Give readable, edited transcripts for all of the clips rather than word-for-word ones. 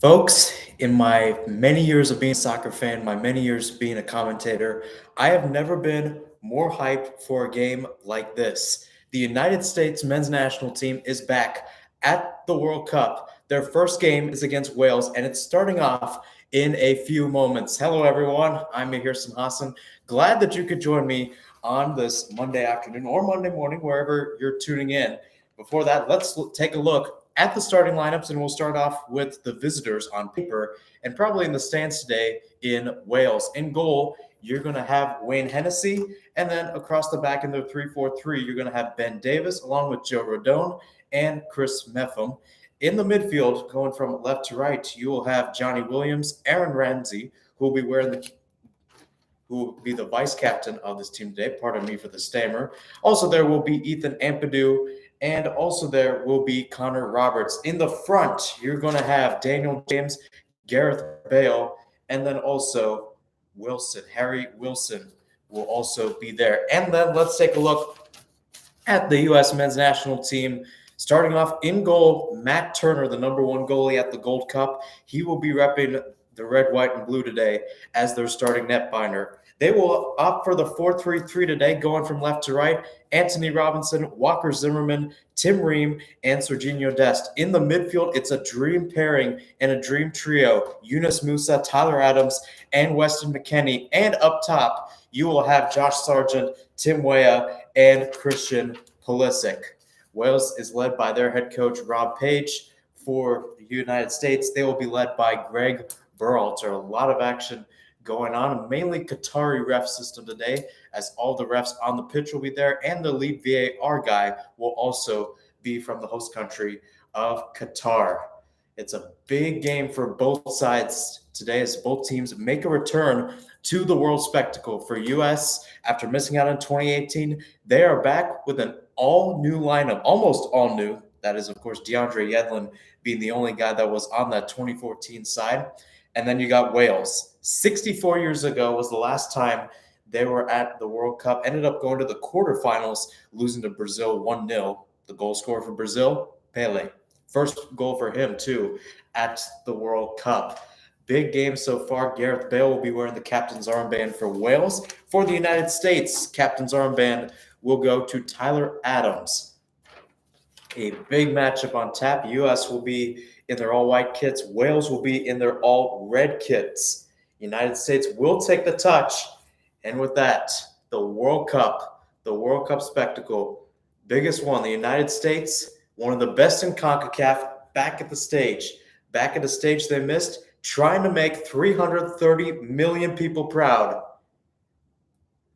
Folks, in my many years of being a soccer fan, my many years being a commentator, I have never been more hyped for a game like this. The United States men's national team is back at the World Cup. Their first game is against Wales, and it's starting off in a few moments. Hello, everyone. I'm Mahir Hassan. Glad that you could join me on this Monday afternoon or Monday morning, wherever you're tuning in. Before that, let's take a look at the starting lineups, and we'll start off with the visitors on paper and probably in the stands today in Wales. In goal, you're going to have Wayne Hennessy, and then across the back in their 3-4-3, you're going to have Ben Davis along with Joe Rodon and Chris Meffam. In the midfield, going from left to right, you will have Johnny Williams, Aaron Ramsey, who will be the vice captain of this team today. Pardon me for the stammer. Also, there will be Ethan Ampadu, and also there will be Connor Roberts. In the front, you're going to have Daniel James, Gareth Bale, and then also Wilson. Harry Wilson will also be there. And then let's take a look at the U.S. men's national team. Starting off in goal, Matt Turner, the number one goalie at the Gold Cup. He will be repping the red, white, and blue today as their starting netbinder. They will opt for the 4-3-3 today, going from left to right. Anthony Robinson, Walker Zimmerman, Tim Ream, and Serginho Dest. In the midfield, it's a dream pairing and a dream trio. Yunus Musa, Tyler Adams, and Weston McKennie. And up top, you will have Josh Sargent, Tim Weah, and Christian Pulisic. Wales is led by their head coach, Rob Page. For the United States, they will be led by Greg Berhalter. A lot of action going on, mainly Qatari ref system today, as all the refs on the pitch will be there, and the lead VAR guy will also be from the host country of Qatar. It's a big game for both sides today as both teams make a return to the world spectacle. For U.S., after missing out in 2018, they are back with an all-new lineup, almost all new. That is, of course, DeAndre Yedlin being the only guy that was on that 2014 side. And then you got Wales. 64 years ago was the last time they were at the World Cup. Ended up going to the quarterfinals, losing to Brazil 1-0. The goal scorer for Brazil, Pele. First goal for him, too, at the World Cup. Big game so far. Gareth Bale will be wearing the captain's armband for Wales. For the United States, captain's armband will go to Tyler Adams. A big matchup on tap. U.S. will be in their all-white kits. Wales will be in their all-red kits. United States will take the touch. And with that, the World Cup spectacle, biggest one, the United States, one of the best in CONCACAF, back at the stage. Back at the stage they missed, trying to make 330 million people proud.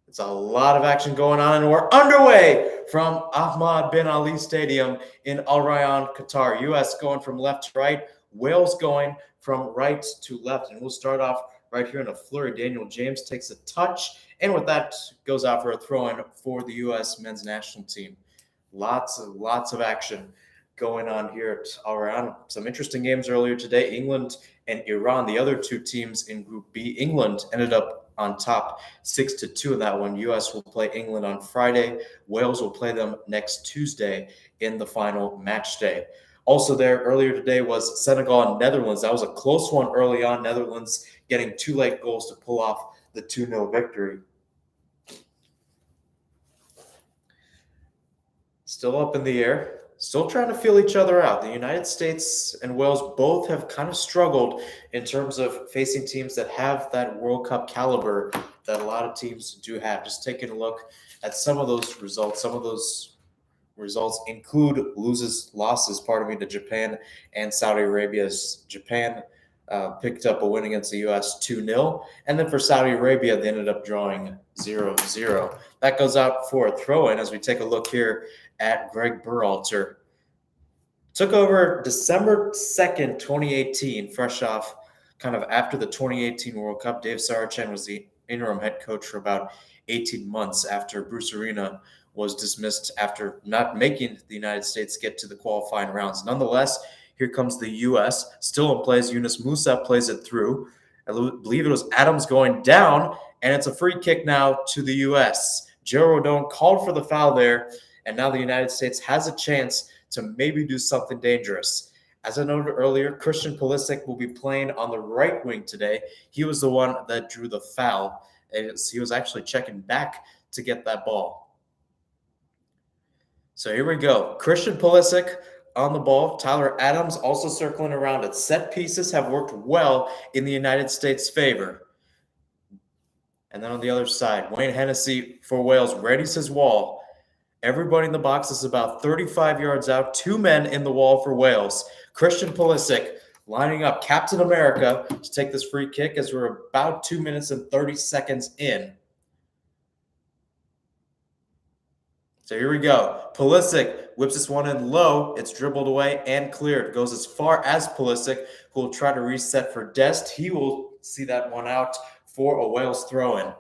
It's a lot of action going on, and we're underway from Ahmad bin Ali Stadium in Al Rayyan, Qatar. U.S. going from left to right, Wales going from right to left. And we'll start off right here in a flurry. Daniel James takes a touch, and with that, goes out for a throw-in for the U.S. men's national team. Lots of action going on here at Al Rayyan. Some interesting games earlier today. England and Iran, the other two teams in Group B. England ended up on top 6-2 in that one. U.S. will play England on Friday. Wales will play them next Tuesday in the final match day. Also there earlier today was Senegal and Netherlands. That was a close one early on. Netherlands getting two late goals to pull off the 2-0 victory. Still up in the air. Still trying to feel each other out. The United States and Wales both have kind of struggled in terms of facing teams that have that World Cup caliber that a lot of teams do have. Just taking a look at some of those results. Some of those results include losses, to Japan and Saudi Arabia. Japan picked up a win against the U.S. 2-0. And then for Saudi Arabia, they ended up drawing 0-0. That goes out for a throw-in as we take a look here at Greg Berhalter. Took over December 2nd, 2018, fresh off kind of after the 2018 World Cup. Dave Sarachan was the interim head coach for about 18 months after Bruce Arena was dismissed after not making the United States get to the qualifying rounds. Nonetheless, here comes the U.S. Still in plays. Yunus Musa plays it through. I believe it was Adams going down, and it's a free kick now to the U.S. Joe Rodon called for the foul there, and now the United States has a chance to maybe do something dangerous. As I noted earlier, Christian Pulisic will be playing on the right wing today. He was the one that drew the foul. He was actually checking back to get that ball. So here we go. Christian Pulisic on the ball. Tyler Adams also circling around it. Set pieces have worked well in the United States' favor. And then on the other side, Wayne Hennessy for Wales readies his wall. Everybody in the box is about 35 yards out. 2 men in the wall for Wales. Christian Pulisic lining up Captain America to take this free kick as we're about 2 minutes and 30 seconds in. So here we go. Pulisic whips this one in low. It's dribbled away and cleared. Goes as far as Pulisic, who will try to reset for Dest. He will see that one out for a Wales throw-in.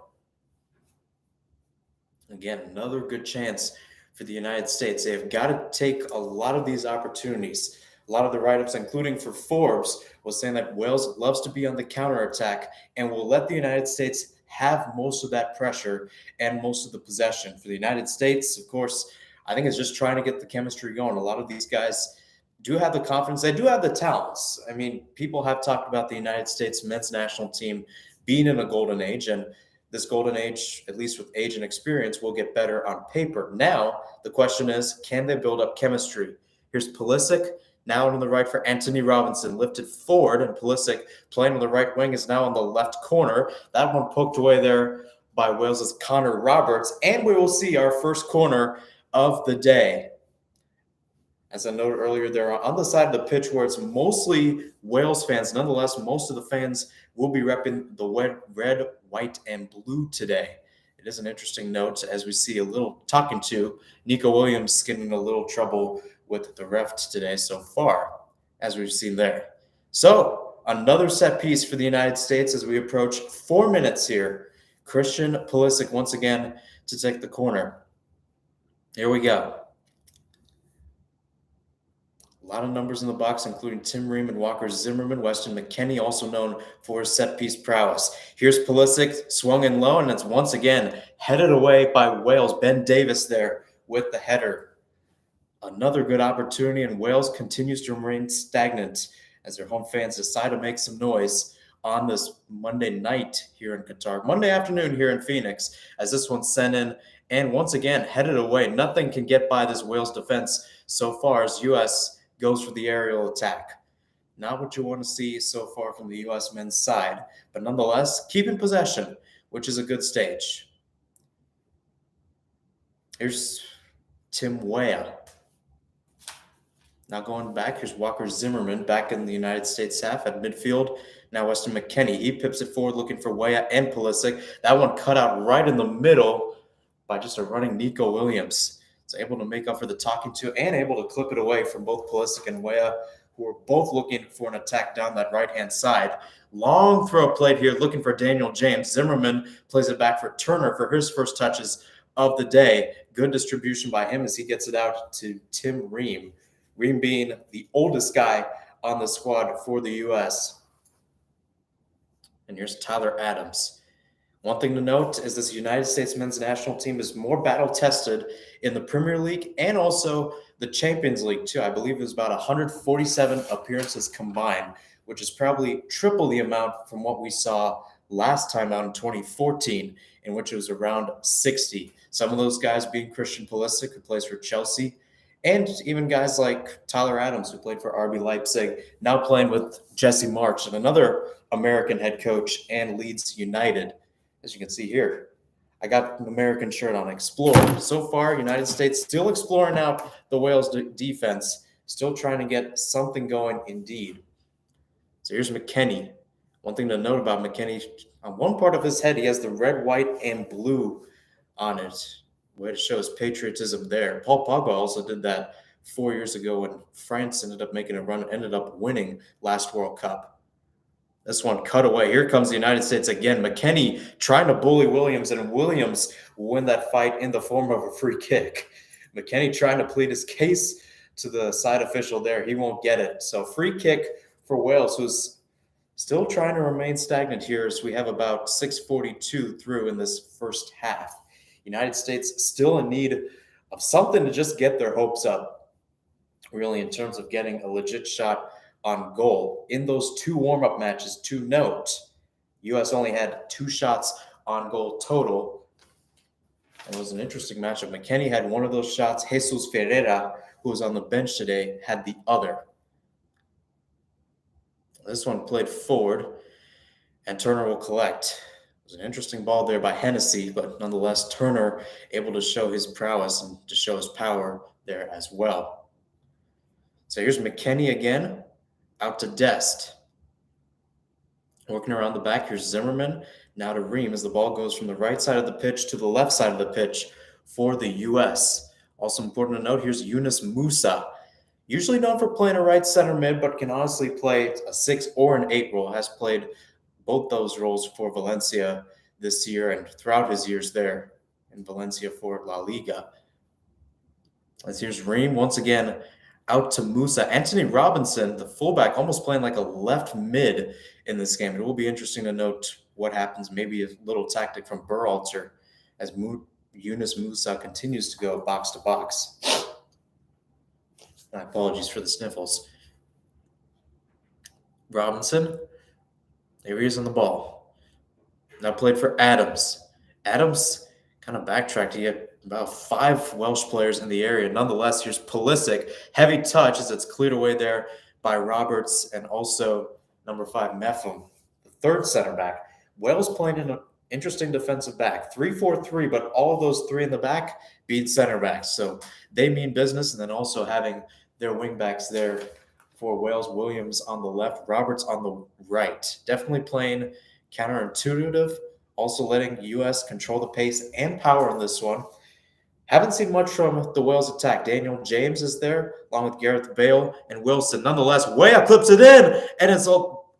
Again, another good chance for the United States. They have got to take a lot of these opportunities. A lot of the write-ups, including for Forbes, was saying that Wales loves to be on the counterattack and will let the United States have most of that pressure and most of the possession. For the United States, of course, I think it's just trying to get the chemistry going. A lot of these guys do have the confidence. They do have the talents. I mean, people have talked about the United States men's national team being in a golden age, and this golden age, at least with age and experience, will get better on paper. Now, the question is, can they build up chemistry? Here's Pulisic, now on the right for Anthony Robinson, lifted forward, and Pulisic playing on the right wing is now on the left corner. That one poked away there by Wales' Connor Roberts, and we will see our first corner of the day. As I noted earlier, they're on the side of the pitch where it's mostly Wales fans. Nonetheless, most of the fans will be repping the red, white, and blue today. It is an interesting note as we see a little talking to Nico Williams getting a little trouble with the ref today so far, as we've seen there. So another set piece for the United States as we approach 4 minutes here. Christian Pulisic once again to take the corner. Here we go. A lot of numbers in the box, including Tim Ream and Walker Zimmerman. Weston McKennie, also known for his set-piece prowess. Here's Pulisic, swung in low, and it's once again headed away by Wales. Ben Davis there with the header. Another good opportunity, and Wales continues to remain stagnant as their home fans decide to make some noise on this Monday night here in Qatar. Monday afternoon here in Phoenix, as this one's sent in, and once again headed away. Nothing can get by this Wales defense so far as U.S. goes for the aerial attack. Not what you want to see so far from the U.S. men's side, but nonetheless, keeping possession, which is a good stage. Here's Tim Weah. Now going back, here's Walker Zimmerman back in the United States half at midfield. Now Weston McKennie, he pips it forward looking for Weah and Pulisic. That one cut out right in the middle by just a running Nico Williams. So able to make up for the talking to and able to clip it away from both Pulisic and Weah, who are both looking for an attack down that right-hand side. Long throw played here, looking for Daniel James. Zimmerman plays it back for Turner for his first touches of the day. Good distribution by him as he gets it out to Tim Ream. Ream being the oldest guy on the squad for the U.S. And here's Tyler Adams. One thing to note is this United States men's national team is more battle-tested in the Premier League and also the Champions League, too. I believe it was about 147 appearances combined, which is probably triple the amount from what we saw last time out in 2014, in which it was around 60. Some of those guys being Christian Pulisic, who plays for Chelsea, and even guys like Tyler Adams, who played for RB Leipzig, now playing with Jesse Marsch, and another American head coach, and Leeds United. As you can see here, I got an American shirt on, Explorer. So far, United States still exploring out the Wales defense, still trying to get something going indeed. So here's McKennie. One thing to note about McKennie, on one part of his head, he has the red, white, and blue on it. Way to show his patriotism there. Paul Pogba also did that 4 years ago when France ended up making a run, ended up winning last World Cup. This one cut away. Here comes the United States again. McKennie trying to bully Williams, and Williams will win that fight in the form of a free kick. McKennie trying to plead his case to the side official there. He won't get it. So free kick for Wales, who's still trying to remain stagnant here as we have about 6:42 through in this first half. United States still in need of something to just get their hopes up. really, in terms of getting a legit shot on goal. In those two warm-up matches, to note, U.S. only had 2 shots on goal total. It was an interesting matchup. McKennie had one of those shots. Jesus Ferreira, who was on the bench today, had the other. This one played forward, and Turner will collect. It was an interesting ball there by Hennessy, but nonetheless, Turner able to show his prowess and to show his power there as well. So here's McKennie again, out to Dest. Working around the back, here's Zimmerman. Now to Ream as the ball goes from the right side of the pitch to the left side of the pitch for the U.S. Also important to note, here's Yunus Musa. Usually known for playing a right center mid, but can honestly play a 6 or an 8 role. Has played both those roles for Valencia this year and throughout his years there in Valencia for La Liga. As here's Ream once again out to Musa. Anthony Robinson, the fullback, almost playing like a left mid in this game. It will be interesting to note what happens. Maybe a little tactic from Berhalter as Yunus Musa continues to go box to box. My apologies for the sniffles. Robinson, here he is on the ball. Now played for Adams. Adams kind of backtracked. He had about 5 Welsh players in the area. Nonetheless, here's Pulisic. Heavy touch as it's cleared away there by Roberts and also number 5, Meffam, the third center back. Wales playing in an interesting defensive back. 3-4-3, but all of those 3 in the back beat center backs. So they mean business. And then also having their wing backs there for Wales, Williams on the left, Roberts on the right. Definitely playing counterintuitive, also letting U.S. control the pace and power in this one. Haven't seen much from the Wales attack. Daniel James is there, along with Gareth Bale and Wilson. Nonetheless, Weah clips it in, and it's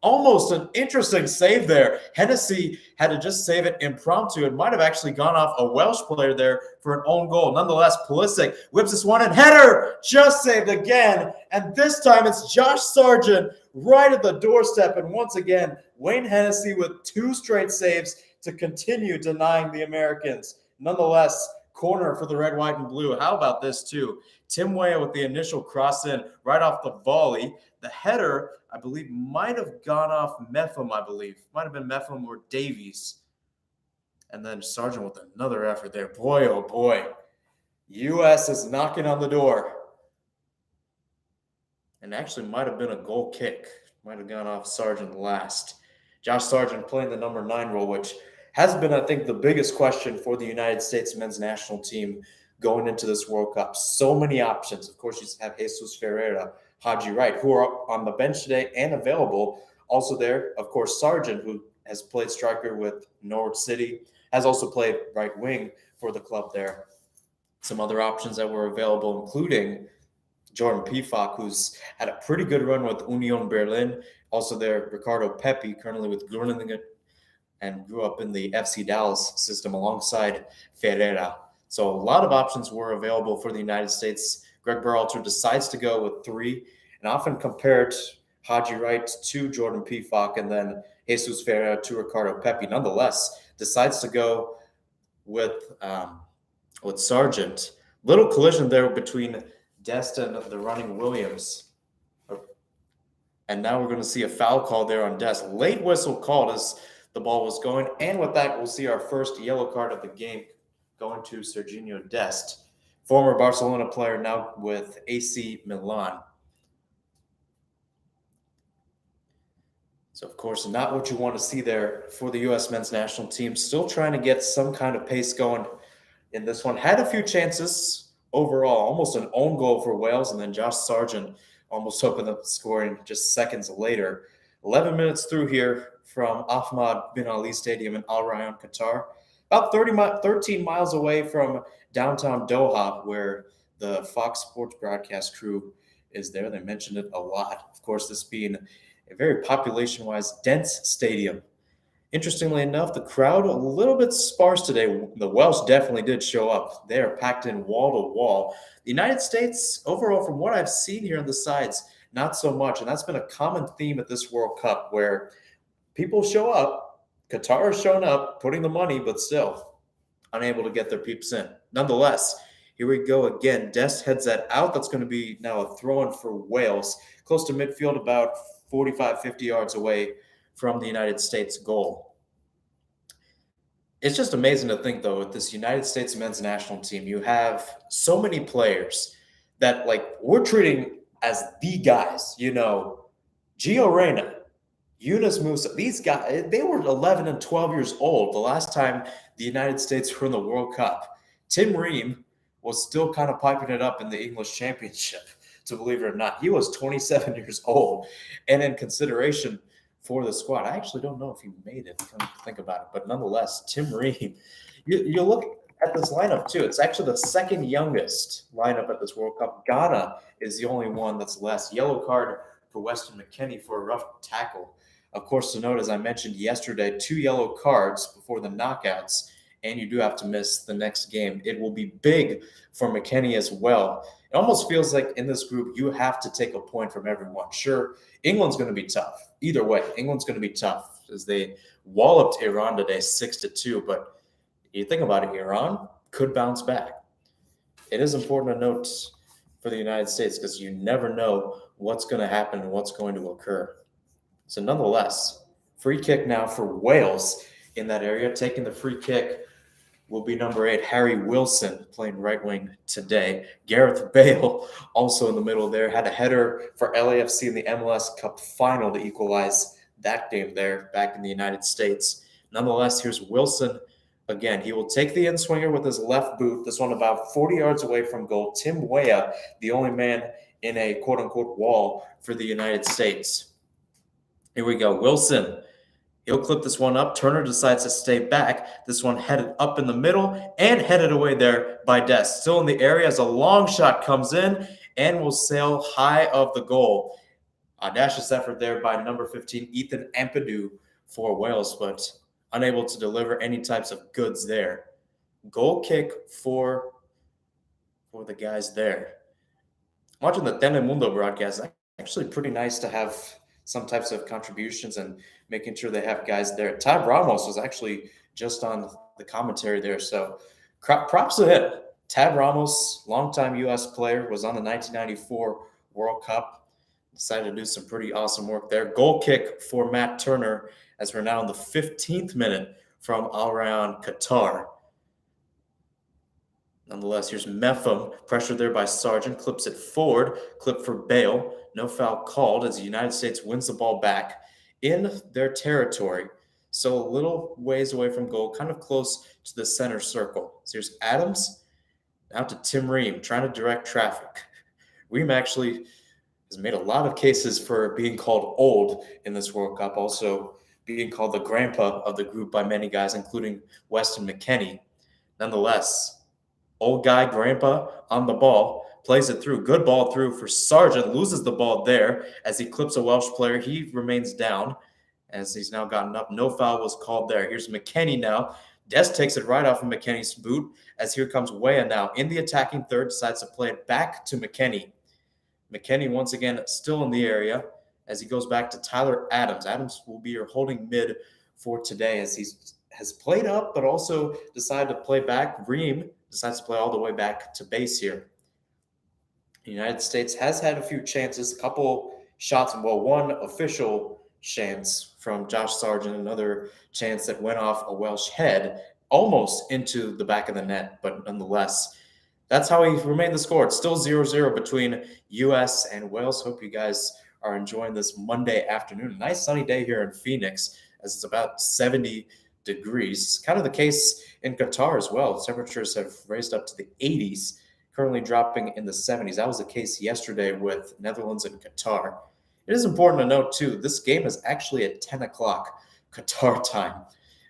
almost an interesting save there. Hennessy had to just save it impromptu. It might have actually gone off a Welsh player there for an own goal. Nonetheless, Pulisic whips this one in. Header just saved again. And this time it's Josh Sargent right at the doorstep. And once again, Wayne Hennessy with 2 straight saves to continue denying the Americans. Nonetheless, corner for the red, white, and blue. How about this too? Tim Weah with the initial cross in right off the volley. The header, I believe, might have gone off Meffam, I believe. Might have been Meffam or Davies. And then Sargent with another effort there. Boy, oh boy. U.S. is knocking on the door. And actually might have been a goal kick. Might have gone off Sargent last. Josh Sargent playing the number 9 role, which has been, I think, the biggest question for the United States men's national team going into this World Cup. So many options. Of course, you have Jesus Ferreira, Haji Wright, who are on the bench today and available. Also there, of course, Sargent, who has played striker with Norwich City, has also played right wing for the club there. Some other options that were available, including Jordan Pefok, who's had a pretty good run with Union Berlin. Also there, Ricardo Pepi, currently with Groningen, and grew up in the FC Dallas system alongside Ferreira. So a lot of options were available for the United States. Greg Berhalter decides to go with 3 and often compared Haji Wright to Jordan Pefok and then Jesus Ferreira to Ricardo Pepi. Nonetheless, decides to go with Sargent. Little collision there between Dest and the running Williams. And now we're going to see a foul call there on Dest. Late whistle called as the ball was going. And with that, we'll see our first yellow card of the game going to Serginho Dest, former Barcelona player now with AC Milan. So, of course, not what you want to see there for the U.S. men's national team. Still trying to get some kind of pace going in this one. Had a few chances overall, almost an own goal for Wales, and then Josh Sargent almost opened up scoring just seconds later. 11 minutes through here from Ahmad bin Ali Stadium in Al Rayyan, Qatar. About 13 miles away from downtown Doha, where the Fox Sports broadcast crew is there. They mentioned it a lot. Of course, this being a very population-wise dense stadium. Interestingly enough, the crowd a little bit sparse today. The Welsh definitely did show up. They are packed in wall to wall. The United States, overall, from what I've seen here on the sides, not so much. And that's been a common theme at this World Cup where people show up. Qatar has shown up, putting the money, but still unable to get their peeps in. Nonetheless, Here we go again. Dest heads that out. That's going to be now a throw in for Wales, close to midfield, about 45, 50 yards away from the United States goal. It's just amazing to think, though, with this United States men's national team, you have so many players that, like, we're treating as the guys. Gio Reyna, Yunus Musa, these guys, they were 11 and 12 years old the last time the United States were in the World Cup. Tim Ream was still kind of piping it up in the English Championship, to believe it or not. He was 27 years old. And in consideration for the squad, I actually don't know if he made it, come to think about it. But nonetheless, Tim Ream, you look at this lineup too. It's actually the second youngest lineup at this World Cup. Ghana is the only one that's less. Yellow card for Weston McKennie for a rough tackle. Of course, to note, as I mentioned yesterday, 2 yellow cards before the knockouts, and you do have to miss the next game. It will be big for McKennie as well. It almost feels like in this group, you have to take a point from everyone. Sure, England's going to be tough. Either way, England's going to be tough as they walloped Iran today 6-2. But you think about it, Iran could bounce back. It is important to note for the United States because you never know what's going to happen and what's going to occur. So nonetheless, free kick now for Wales in that area. Taking the free kick will be number 8, Harry Wilson, playing right wing today. Gareth Bale, also in the middle there, had a header for LAFC in the MLS Cup final to equalize that game there back in the United States. Nonetheless, here's Wilson. Again, he will take the in-swinger with his left boot. This one about 40 yards away from goal. Tim Weah, the only man in a quote-unquote wall for the United States. Here we go. Wilson. He'll clip this one up. Turner decides to stay back. This one headed up in the middle and headed away there by Dest. Still in the area as a long shot comes in and will sail high of the goal. Audacious effort there by number 15, Ethan Ampadu for Wales, but unable to deliver any types of goods there. Goal kick for the guys there. Watching the Telemundo broadcast, actually pretty nice to have some types of contributions and making sure they have guys there. Tab Ramos was actually just on the commentary there, so props to him. Tab Ramos, longtime U.S. player, was on the 1994 World Cup. Decided to do some pretty awesome work there. Goal kick for Matt Turner as we're now in the 15th minute from around Qatar. Nonetheless, here's Mepham, pressured there by Sargent, clips it forward, clip for Bale. No foul called as the United States wins the ball back in their territory. So a little ways away from goal, kind of close to the center circle. So here's Adams, out to Tim Ream, trying to direct traffic. Ream actually has made a lot of cases for being called old in this World Cup, also being called the grandpa of the group by many guys, including Weston McKennie. Nonetheless, old guy, grandpa, on the ball, plays it through. Good ball through for Sargent. Loses the ball there as he clips a Welsh player. He remains down as he's now gotten up. No foul was called there. Here's McKennie now. Dest takes it right off of McKennie's boot as here comes Weah now in the attacking third. Decides to play it back to McKennie. McKennie once again still in the area as he goes back to Tyler Adams. Adams will be your holding mid for today as he has played up but also decided to play back. Ream decides to play all the way back to base here. The United States has had a few chances, a couple shots, well, one official chance from Josh Sargent, another chance that went off a Welsh head almost into the back of the net, but nonetheless, that's how he remained the score. It's still 0-0 between U.S. and Wales. Hope you guys are enjoying this Monday afternoon. A nice sunny day here in Phoenix as it's about 70 degrees. Kind of the case in Qatar as well. Temperatures have raised up to the 80s, currently dropping in the 70s. That was the case yesterday with Netherlands and Qatar. It is important to note, too, this game is actually at 10 o'clock Qatar time,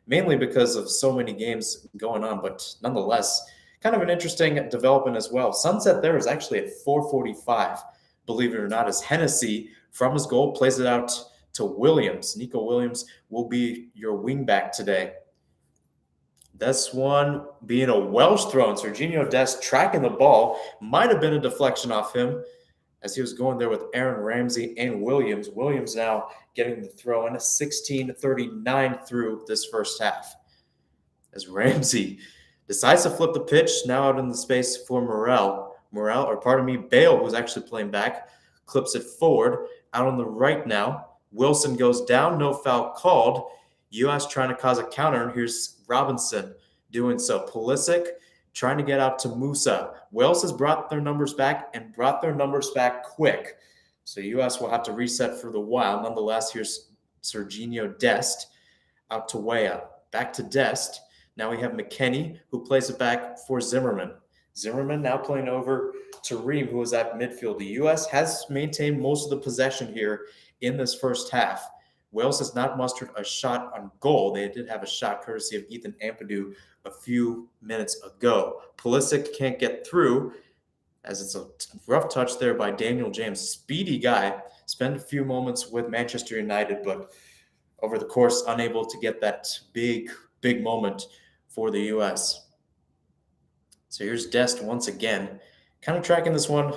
mainly because of so many games going on, but nonetheless, kind of an interesting development as well. Sunset there is actually at 4:45, believe it or not, as Hennessy, from his goal, plays it out to Williams. Nico Williams will be your wingback today. This one being a Welsh throw, and Serginho Dest tracking the ball. Might have been a deflection off him as he was going there with Aaron Ramsey and Williams. Williams now getting the throw in, a 16:39 through this first half. As Ramsey Decides to flip the pitch, now out in the space for Bale, who's actually playing back, clips it forward, out on the right now. Wilson goes down, no foul called. U.S. trying to cause a counter, and here's Robinson doing so. Pulisic trying to get out to Musa. Wales has brought their numbers back and brought their numbers back quick. So U.S. will have to reset for the while. Nonetheless, here's Serginho Dest out to Weah. Back to Dest. Now we have McKennie, who plays it back for Zimmerman. Zimmerman now playing over to Ream, who is at midfield. The U.S. has maintained most of the possession here in this first half. Wales has not mustered a shot on goal. They did have a shot courtesy of Ethan Ampadu a few minutes ago. Pulisic can't get through, as it's a rough touch there by Daniel James. Speedy guy. Spent a few moments with Manchester United, but over the course, unable to get that big moment for the U.S. So here's Dest once again, kind of tracking this one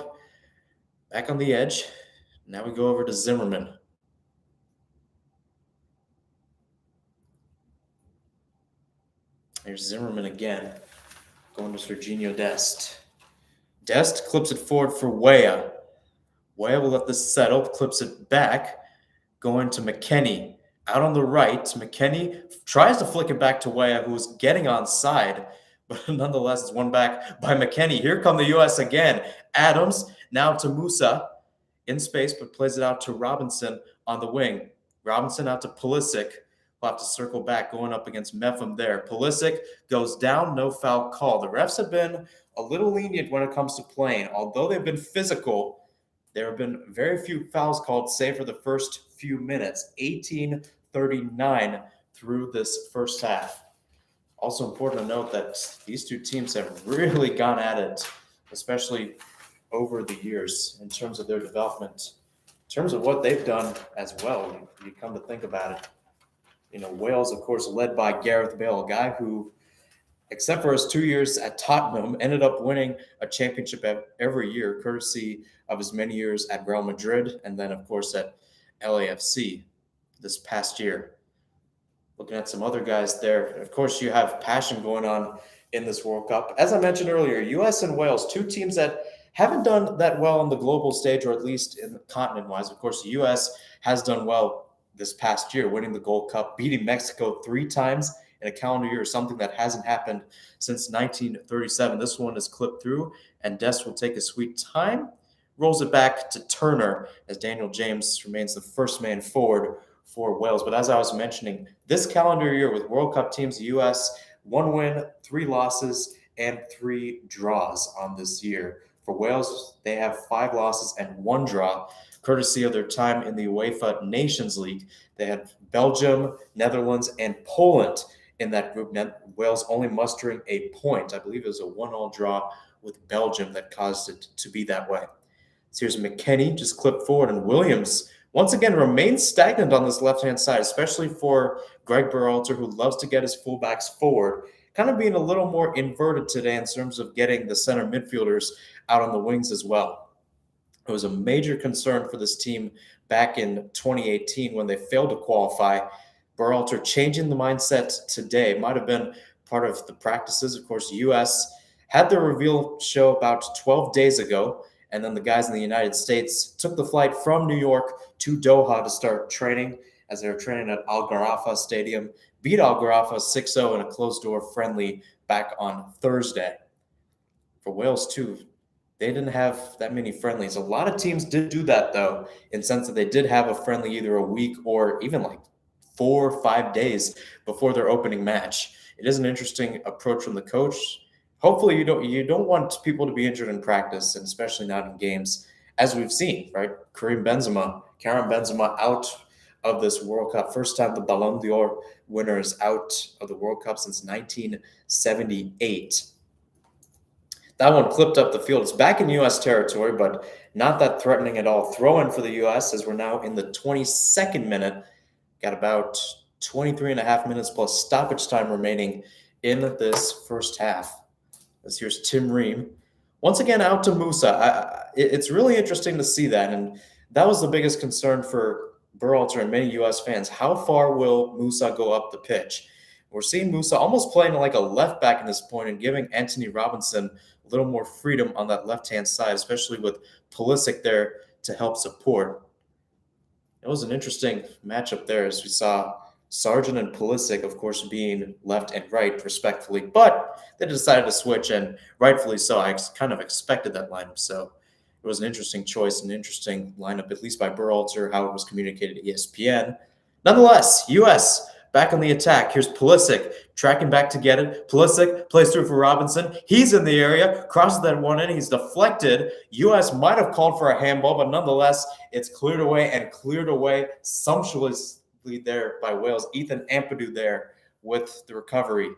back on the edge. Now we go over to Zimmerman. Here's Zimmerman again, going to Serginho Dest. Dest clips it forward for Weah. Weah will let this settle, clips it back, going to McKennie. Out on the right, McKennie tries to flick it back to Weah, who's getting onside, but nonetheless, it's won back by McKennie. Here come the U.S. again. Adams now to Musa in space, but plays it out to Robinson on the wing. Robinson out to Pulisic. We'll have to circle back, going up against Mepham there. Pulisic goes down, no foul call. The refs have been a little lenient when it comes to playing. Although they've been physical, there have been very few fouls called, save for the first few minutes. 18:39 through this first half. Also important to note that these two teams have really gone at it, especially over the years in terms of their development, in terms of what they've done as well. You come to think about it. Wales, of course, led by Gareth Bale, a guy who, except for his 2 years at Tottenham, ended up winning a championship every year, courtesy of his many years at Real Madrid and then, of course, at LAFC this past year. Looking at some other guys there. Of course, you have passion going on in this World Cup. As I mentioned earlier, U.S. and Wales, two teams that haven't done that well on the global stage, or at least in the continent-wise. Of course, the U.S. has done well this past year, winning the Gold Cup, beating Mexico 3 times in a calendar year, something that hasn't happened since 1937. This one is clipped through, and Dest will take a sweet time, rolls it back to Turner as Daniel James remains the first man forward for Wales. But as I was mentioning, this calendar year with World Cup teams, the U.S. 1 win, 3 losses, and 3 draws on this year. For Wales, they have 5 losses and 1 draw, courtesy of their time in the UEFA Nations League. They had Belgium, Netherlands, and Poland in that group. Wales only mustering a point. I believe it was a 1-1 draw with Belgium that caused it to be that way. So here's McKennie just clipped forward, and Williams once again remains stagnant on this left-hand side, especially for Greg Berhalter, who loves to get his fullbacks forward, kind of being a little more inverted today in terms of getting the center midfielders out on the wings as well. It was a major concern for this team back in 2018 when they failed to qualify. Berhalter changing the mindset today might have been part of the practices. Of course, U.S. had their reveal show about 12 days ago, and then the guys in the United States took the flight from New York to Doha to start training, as they were training at Al Gharafa Stadium, beat Al Gharafa 6-0 in a closed-door friendly back on Thursday. For Wales, too, they didn't have that many friendlies. A lot of teams did do that, though, in the sense that they did have a friendly either a week or even like 4 or 5 days before their opening match. It is an interesting approach from the coach. Hopefully, you don't want people to be injured in practice, and especially not in games, as we've seen, right? Karim Benzema out of this World Cup. First time the Ballon d'Or winner is out of the World Cup since 1978. That one clipped up the field. It's back in U.S. territory, but not that threatening at all. Throw in for the U.S. as we're now in the 22nd minute. Got about 23 and a half minutes plus stoppage time remaining in this first half. Here's Tim Ream. Once again, out to Musa. It's really interesting to see that, and that was the biggest concern for Berhalter and many U.S. fans. How far will Musa go up the pitch? We're seeing Musa almost playing like a left back in this point and giving Anthony Robinson a little more freedom on that left-hand side, especially with Pulisic there to help support. It was an interesting matchup there as we saw Sargent and Pulisic, of course, being left and right, respectively, but they decided to switch, and rightfully so. I kind of expected that lineup, so it was an interesting choice, an interesting lineup, at least by Berhalter, how it was communicated to ESPN. Nonetheless, U.S. back on the attack. Here's Pulisic tracking back to get it. Pulisic plays through for Robinson. He's in the area, crosses that one in. He's deflected. U.S. might have called for a handball, but nonetheless, it's cleared away sumptuously there by Wales. Ethan Ampadu there with the recovery.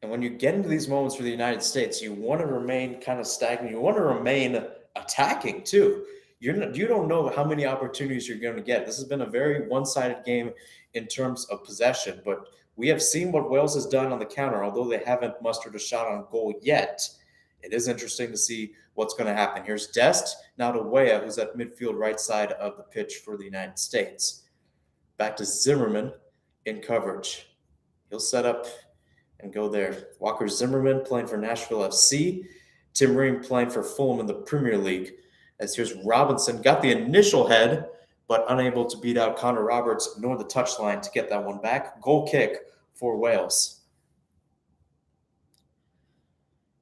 And when you get into these moments for the United States, you want to remain kind of stagnant. You want to remain attacking too. You don't know how many opportunities you're going to get. This has been a very one-sided game in terms of possession, but we have seen what Wales has done on the counter, although they haven't mustered a shot on goal yet. It is interesting to see what's going to happen. Here's Dest, now to Weah, who's at midfield right side of the pitch for the United States. Back to Zimmerman in coverage. He'll set up and go there. Walker Zimmerman playing for Nashville FC. Tim Ream playing for Fulham in the Premier League. As here's Robinson, got the initial head, but unable to beat out Connor Roberts nor the touchline to get that one back. Goal kick for Wales.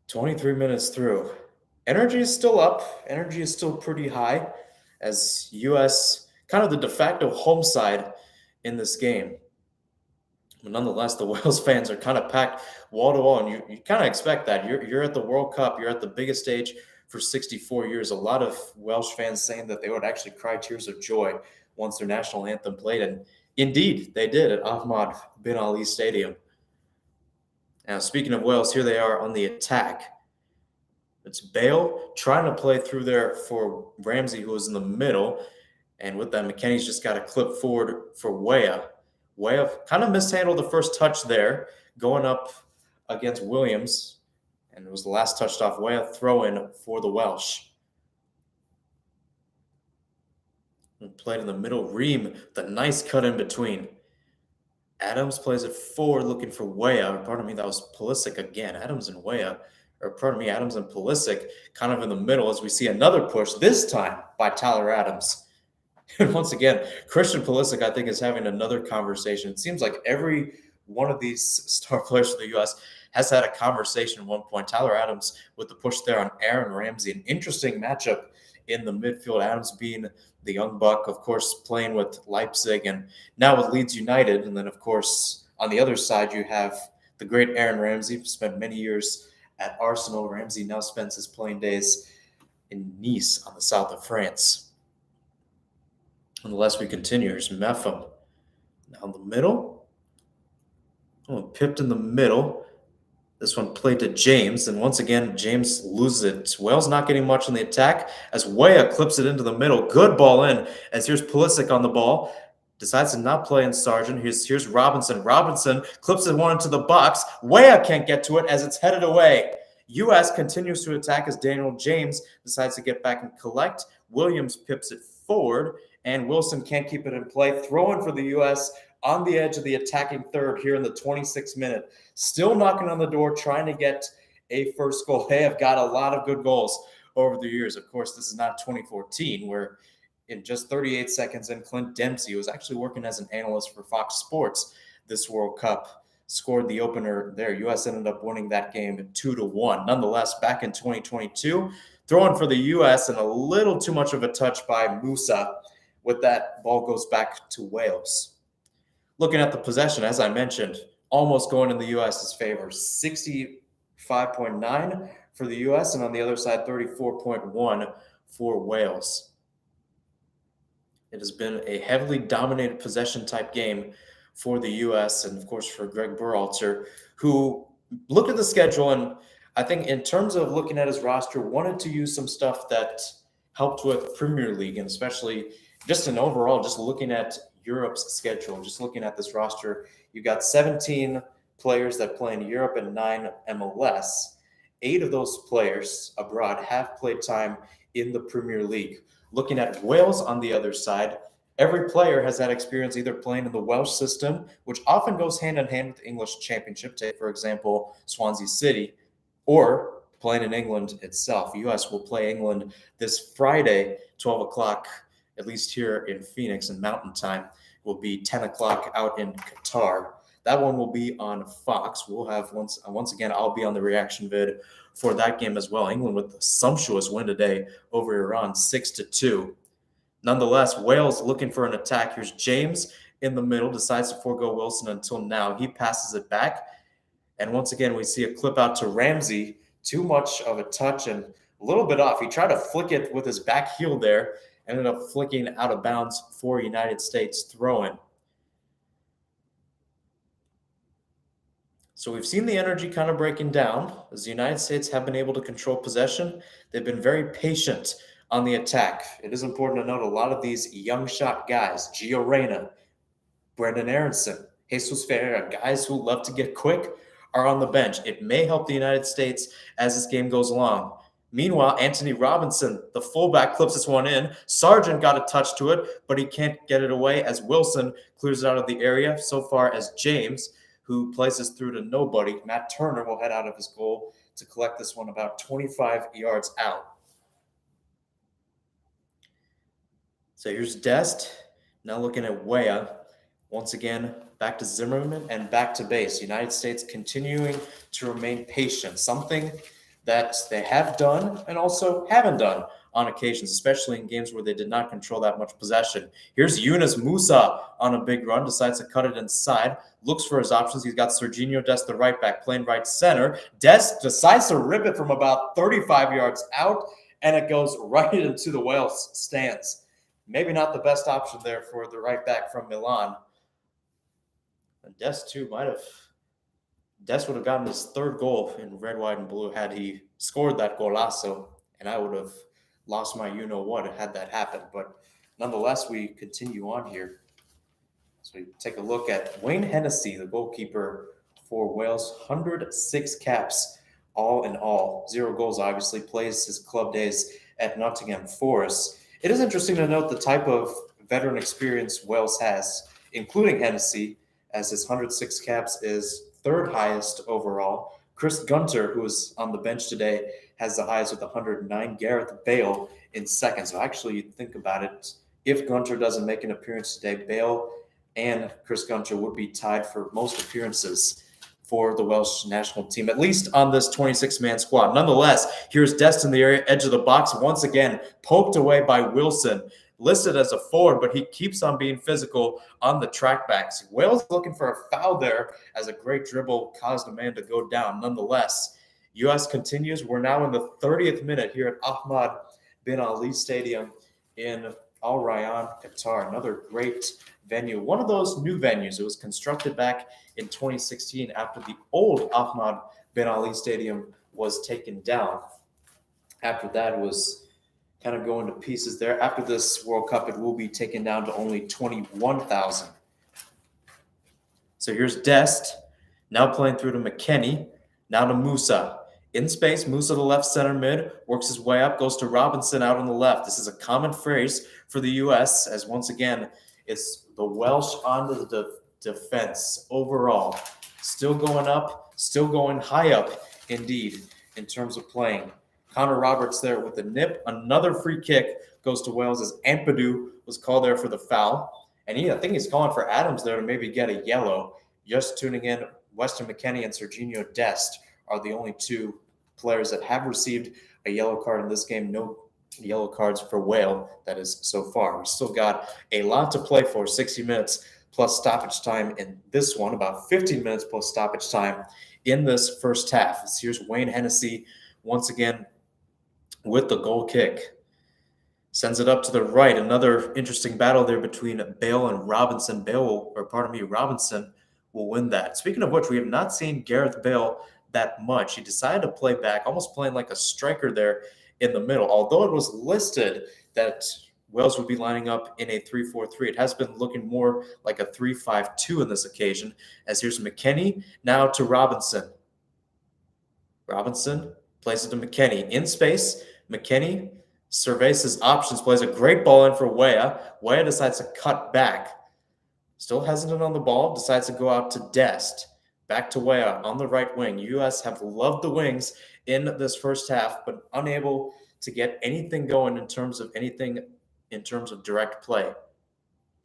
23 minutes through. Energy is still up. Energy is still pretty high as U.S. kind of the de facto home side in this game. But nonetheless, the Wales fans are kind of packed wall to wall, and you kind of expect that. You're at the World Cup. You're at the biggest stage for 64 years. A lot of Welsh fans saying that they would actually cry tears of joy once their national anthem played, and indeed, they did at Ahmad bin Ali Stadium. Now, speaking of Wales, here they are on the attack. It's Bale trying to play through there for Ramsey, who was in the middle. And with that, McKennie's just got a clip forward for Weah. Weah kind of mishandled the first touch there, going up against Williams. And it was the last touched off Weah throw-in for the Welsh. And played in the middle. Ream, the nice cut in between. Adams plays it forward looking for Weah. Pardon me, that was Pulisic again. Adams and Pulisic kind of in the middle as we see another push, this time by Tyler Adams. And once again, Christian Pulisic, I think, is having another conversation. It seems like every one of these star players for the U.S. has had a conversation at one point. Tyler Adams with the push there on Aaron Ramsey. An interesting matchup in the midfield. Adams being the young buck, of course, playing with Leipzig and now with Leeds United. And then, of course, on the other side, you have the great Aaron Ramsey, spent many years at Arsenal. Ramsey now spends his playing days in Nice on the south of France. Nonetheless, we continue. Here's Mepham. Now in the middle. Oh, pipped in the middle. This one played to James, and once again, James loses it. Wales not getting much in the attack as Weah clips it into the middle. Good ball in as here's Pulisic on the ball. Decides to not play in Sargent. Here's Robinson. Robinson clips it one into the box. Weah can't get to it as it's headed away. U.S. continues to attack as Daniel James decides to get back and collect. Williams pips it forward, and Wilson can't keep it in play. Throw in for the U.S. on the edge of the attacking third here in the 26th minute. Still knocking on the door, trying to get a first goal. They have got a lot of good goals over the years. Of course, this is not 2014, where in just 38 seconds in, Clint Dempsey, who was actually working as an analyst for Fox Sports this World Cup, scored the opener there. U.S. ended up winning that game 2-1. Nonetheless, back in 2022, throwing for the U.S. and a little too much of a touch by Musa. With that, ball goes back to Wales. Looking at the possession, as I mentioned, almost going in the U.S.'s favor. 65.9 for the U.S. and on the other side, 34.1 for Wales. It has been a heavily dominated possession type game for the U.S. and, of course, for Greg Berhalter, who looked at the schedule and I think in terms of looking at his roster, wanted to use some stuff that helped with Premier League and especially just in overall, just looking at Europe's schedule, just looking at this roster, you got 17 players that play in Europe and 9 MLS. 8 of those players abroad have played time in the Premier League. Looking at Wales on the other side, Every player has had experience either playing in the Welsh system, which often goes hand in hand with the English Championship, take, for example, Swansea City, or playing in England itself. US will play England this Friday, 12 o'clock, at least here in Phoenix, and Mountain Time will be 10 o'clock out in Qatar. That one will be on Fox. We'll have once again, I'll be on the reaction vid for that game as well. England with a sumptuous win today over Iran, 6-2. Nonetheless, Wales looking for an attack. Here's James in the middle, decides to forego Wilson until now. He passes it back. And once again, we see a clip out to Ramsey. Too much of a touch and a little bit off. He tried to flick it with his back heel there, ended up flicking out of bounds for United States throw-in. So we've seen the energy kind of breaking down as the United States have been able to control possession. They've been very patient on the attack. It is important to note a lot of these young shot guys, Gio Reyna, Brendan Aronson, Jesus Ferreira, guys who love to get quick, are on the bench. It may help the United States as this game goes along. Meanwhile, Anthony Robinson, the fullback, clips this one in. Sargent got a touch to it, but he can't get it away as Wilson clears it out of the area. So far as James, who places through to nobody. Matt Turner will head out of his goal to collect this one about 25 yards out. So here's Dest. Now looking at Weah. Once again, back to Zimmerman and back to base. United States continuing to remain patient, something that they have done and also haven't done on occasions, especially in games where they did not control that much possession. Here's Yunus Musa on a big run, decides to cut it inside, looks for his options. He's got Serginho Dest, the right back, playing right center. Dest decides to rip it from about 35 yards out, and it goes right into the Wales stands. Maybe not the best option there for the right back from Milan. And Dest would have gotten his third goal in red, white, and blue had he scored that golazo, and I would have lost my you-know-what had that happened. But nonetheless, we continue on here. So we take a look at Wayne Hennessy, the goalkeeper for Wales, 106 caps all in all. 0 goals, obviously, plays his club days at Nottingham Forest. It is interesting to note the type of veteran experience Wales has, including Hennessy, as his 106 caps is third highest overall. Chris Gunter, who is on the bench today, has the highest with 109. Gareth Bale in second. So actually, you think about it, if Gunter doesn't make an appearance today, Bale and Chris Gunter would be tied for most appearances for the Welsh national team, at least on this 26-man squad. Nonetheless, here's Dest in the area, edge of the box, once again poked away by Wilson, listed as a forward, but he keeps on being physical on the trackbacks. Wales looking for a foul there as a great dribble caused a man to go down. Nonetheless, U.S. continues. We're now in the 30th minute here at Ahmad bin Ali Stadium in Al Rayyan, Qatar. Another great venue. One of those new venues. It was constructed back in 2016 after the old Ahmad bin Ali Stadium was taken down. After that, it was kind of going to pieces there. After this World Cup, it will be taken down to only 21,000. So here's Dest, now playing through to McKennie, now to Musa. In space, Musa to left center mid, works his way up, goes to Robinson out on the left. This is a common phrase for the U.S., as once again, it's the Welsh onto the defense overall. Still going up, still going high up, indeed, in terms of playing. Connor Roberts there with the nip. Another free kick goes to Wales as Ampadu was called there for the foul. And I think he's calling for Adams there to maybe get a yellow. Just tuning in, Weston McKennie and Serginho Dest are the only two players that have received a yellow card in this game. No yellow cards for Wales, that is, so far. We still got a lot to play for, 60 minutes plus stoppage time in this one, about 15 minutes plus stoppage time in this first half. Here's Wayne Hennessy once again with the goal kick. Sends it up to the right. Another interesting battle there between Bale and Robinson. Robinson will win that. Speaking of which, we have not seen Gareth Bale that much. He decided to play back, almost playing like a striker there in the middle. Although it was listed that Wales would be lining up in a 3-4-3, it has been looking more like a 3-5-2 in this occasion. As here's McKennie, now to Robinson. Robinson plays it to McKennie. In space, McKennie surveys his options, plays a great ball in for Weah. Weah decides to cut back. Still hesitant on the ball, decides to go out to Dest. Back to Weah on the right wing. U.S. have loved the wings in this first half, but unable to get anything going in terms of direct play.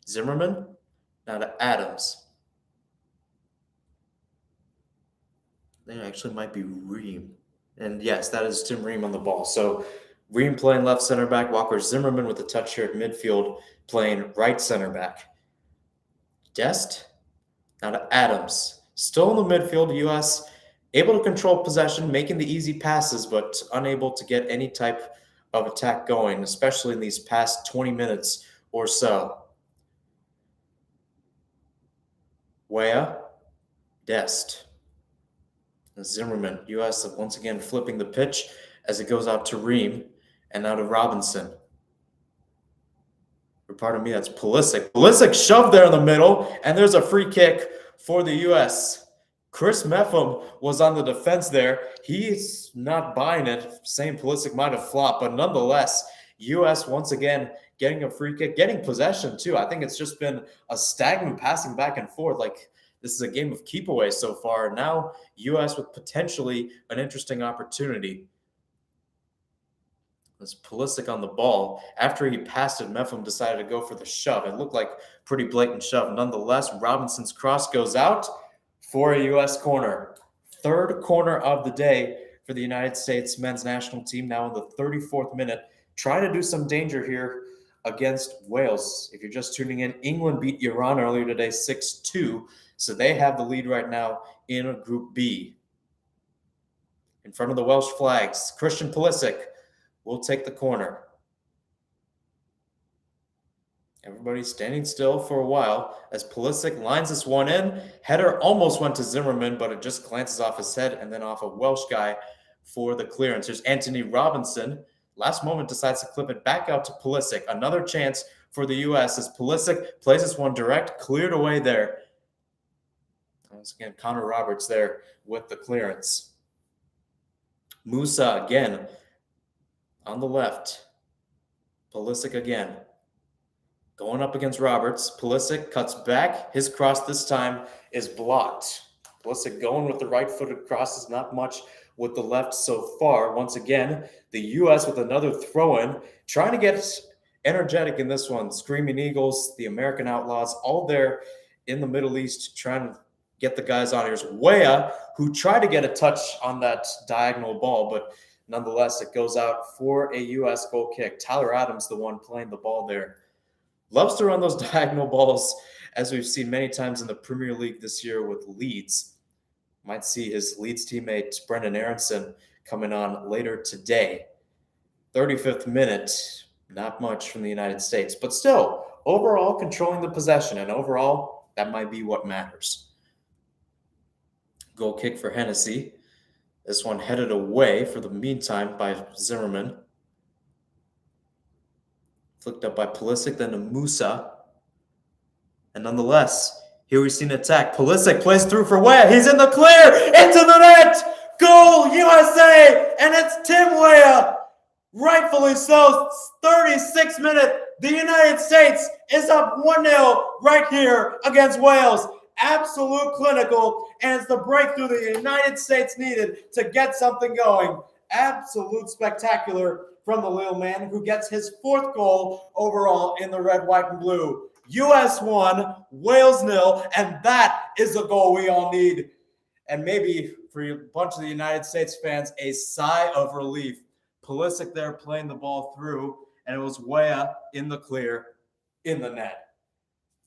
Zimmerman, now to Adams. They actually might be Ream. And yes, that is Tim Ream on the ball. So Ream playing left center back, Walker Zimmerman with a touch here at midfield playing right center back. Dest, now to Adams. Still in the midfield, U.S. able to control possession, making the easy passes, but unable to get any type of attack going, especially in these past 20 minutes or so. Weah, Dest. Zimmerman, U.S. once again flipping the pitch as it goes out to Ream and now to Robinson. Or pardon me, that's Pulisic. Pulisic shoved there in the middle, and there's a free kick for the U.S. Chris Meffam was on the defense there. He's not buying it, saying Pulisic might have flopped, but nonetheless, U.S. once again getting a free kick, getting possession too. I think it's just been a stagnant passing back and forth. Like, this is a game of keep away so far. Now, U.S. with potentially an interesting opportunity. There's Pulisic on the ball. After he passed it, Meffam decided to go for the shove. It looked like pretty blatant shove. Nonetheless, Robinson's cross goes out for a U.S. corner. Third corner of the day for the United States men's national team, now in the 34th minute. Trying to do some danger here against Wales. If you're just tuning in, England beat Iran earlier today 6-2. So they have the lead right now in Group B. In front of the Welsh flags, Christian Pulisic will take the corner. Everybody's standing still for a while as Pulisic lines this one in. Header almost went to Zimmerman, but it just glances off his head and then off a Welsh guy for the clearance. Here's Anthony Robinson. Last moment decides to clip it back out to Pulisic. Another chance for the U.S. as Pulisic plays this one direct, cleared away there. Once again, Connor Roberts there with the clearance. Musa again on the left. Pulisic again. Going up against Roberts. Pulisic cuts back. His cross this time is blocked. Pulisic going with the right-footed crosses, not much with the left so far. Once again, the U.S. with another throw-in, trying to get energetic in this one. Screaming Eagles, the American Outlaws, all there in the Middle East trying to get the guys on. Here's Weah, who tried to get a touch on that diagonal ball, but nonetheless, it goes out for a U.S. goal kick. Tyler Adams, the one playing the ball there. Loves to run those diagonal balls, as we've seen many times in the Premier League this year with Leeds. Might see his Leeds teammate, Brendan Aronson, coming on later today. 35th minute, not much from the United States. But still, overall, controlling the possession. And overall, that might be what matters. Goal kick for Hennessy. This one headed away for the meantime by Zimmerman. Flicked up by Pulisic, then to Musa. And nonetheless, here we see an attack. Pulisic plays through for Weah. He's in the clear, into the net. Goal, USA, and it's Tim Weah. Rightfully so, 36th minute. The United States is up 1-0 right here against Wales. Absolute clinical, and it's the breakthrough the United States needed to get something going. Absolute spectacular from the little man, who gets his 4th goal overall in the red, white, and blue. U.S. 1, Wales 0, and that is the goal we all need. And maybe for a bunch of the United States fans, a sigh of relief. Pulisic there playing the ball through, and it was Weah in the clear, in the net.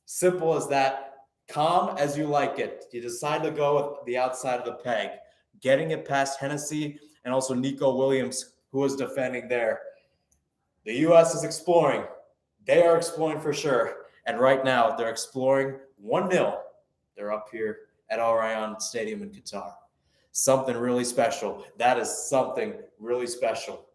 Simple as that. Calm as you like it. You decide to go with the outside of the peg. Getting it past Hennessy and also Nico Williams, who was defending there. The U.S. is exploring. They are exploring for sure. And right now, they're exploring 1-0. They're up here at Al Rayyan Stadium in Qatar. Something really special. That is something really special.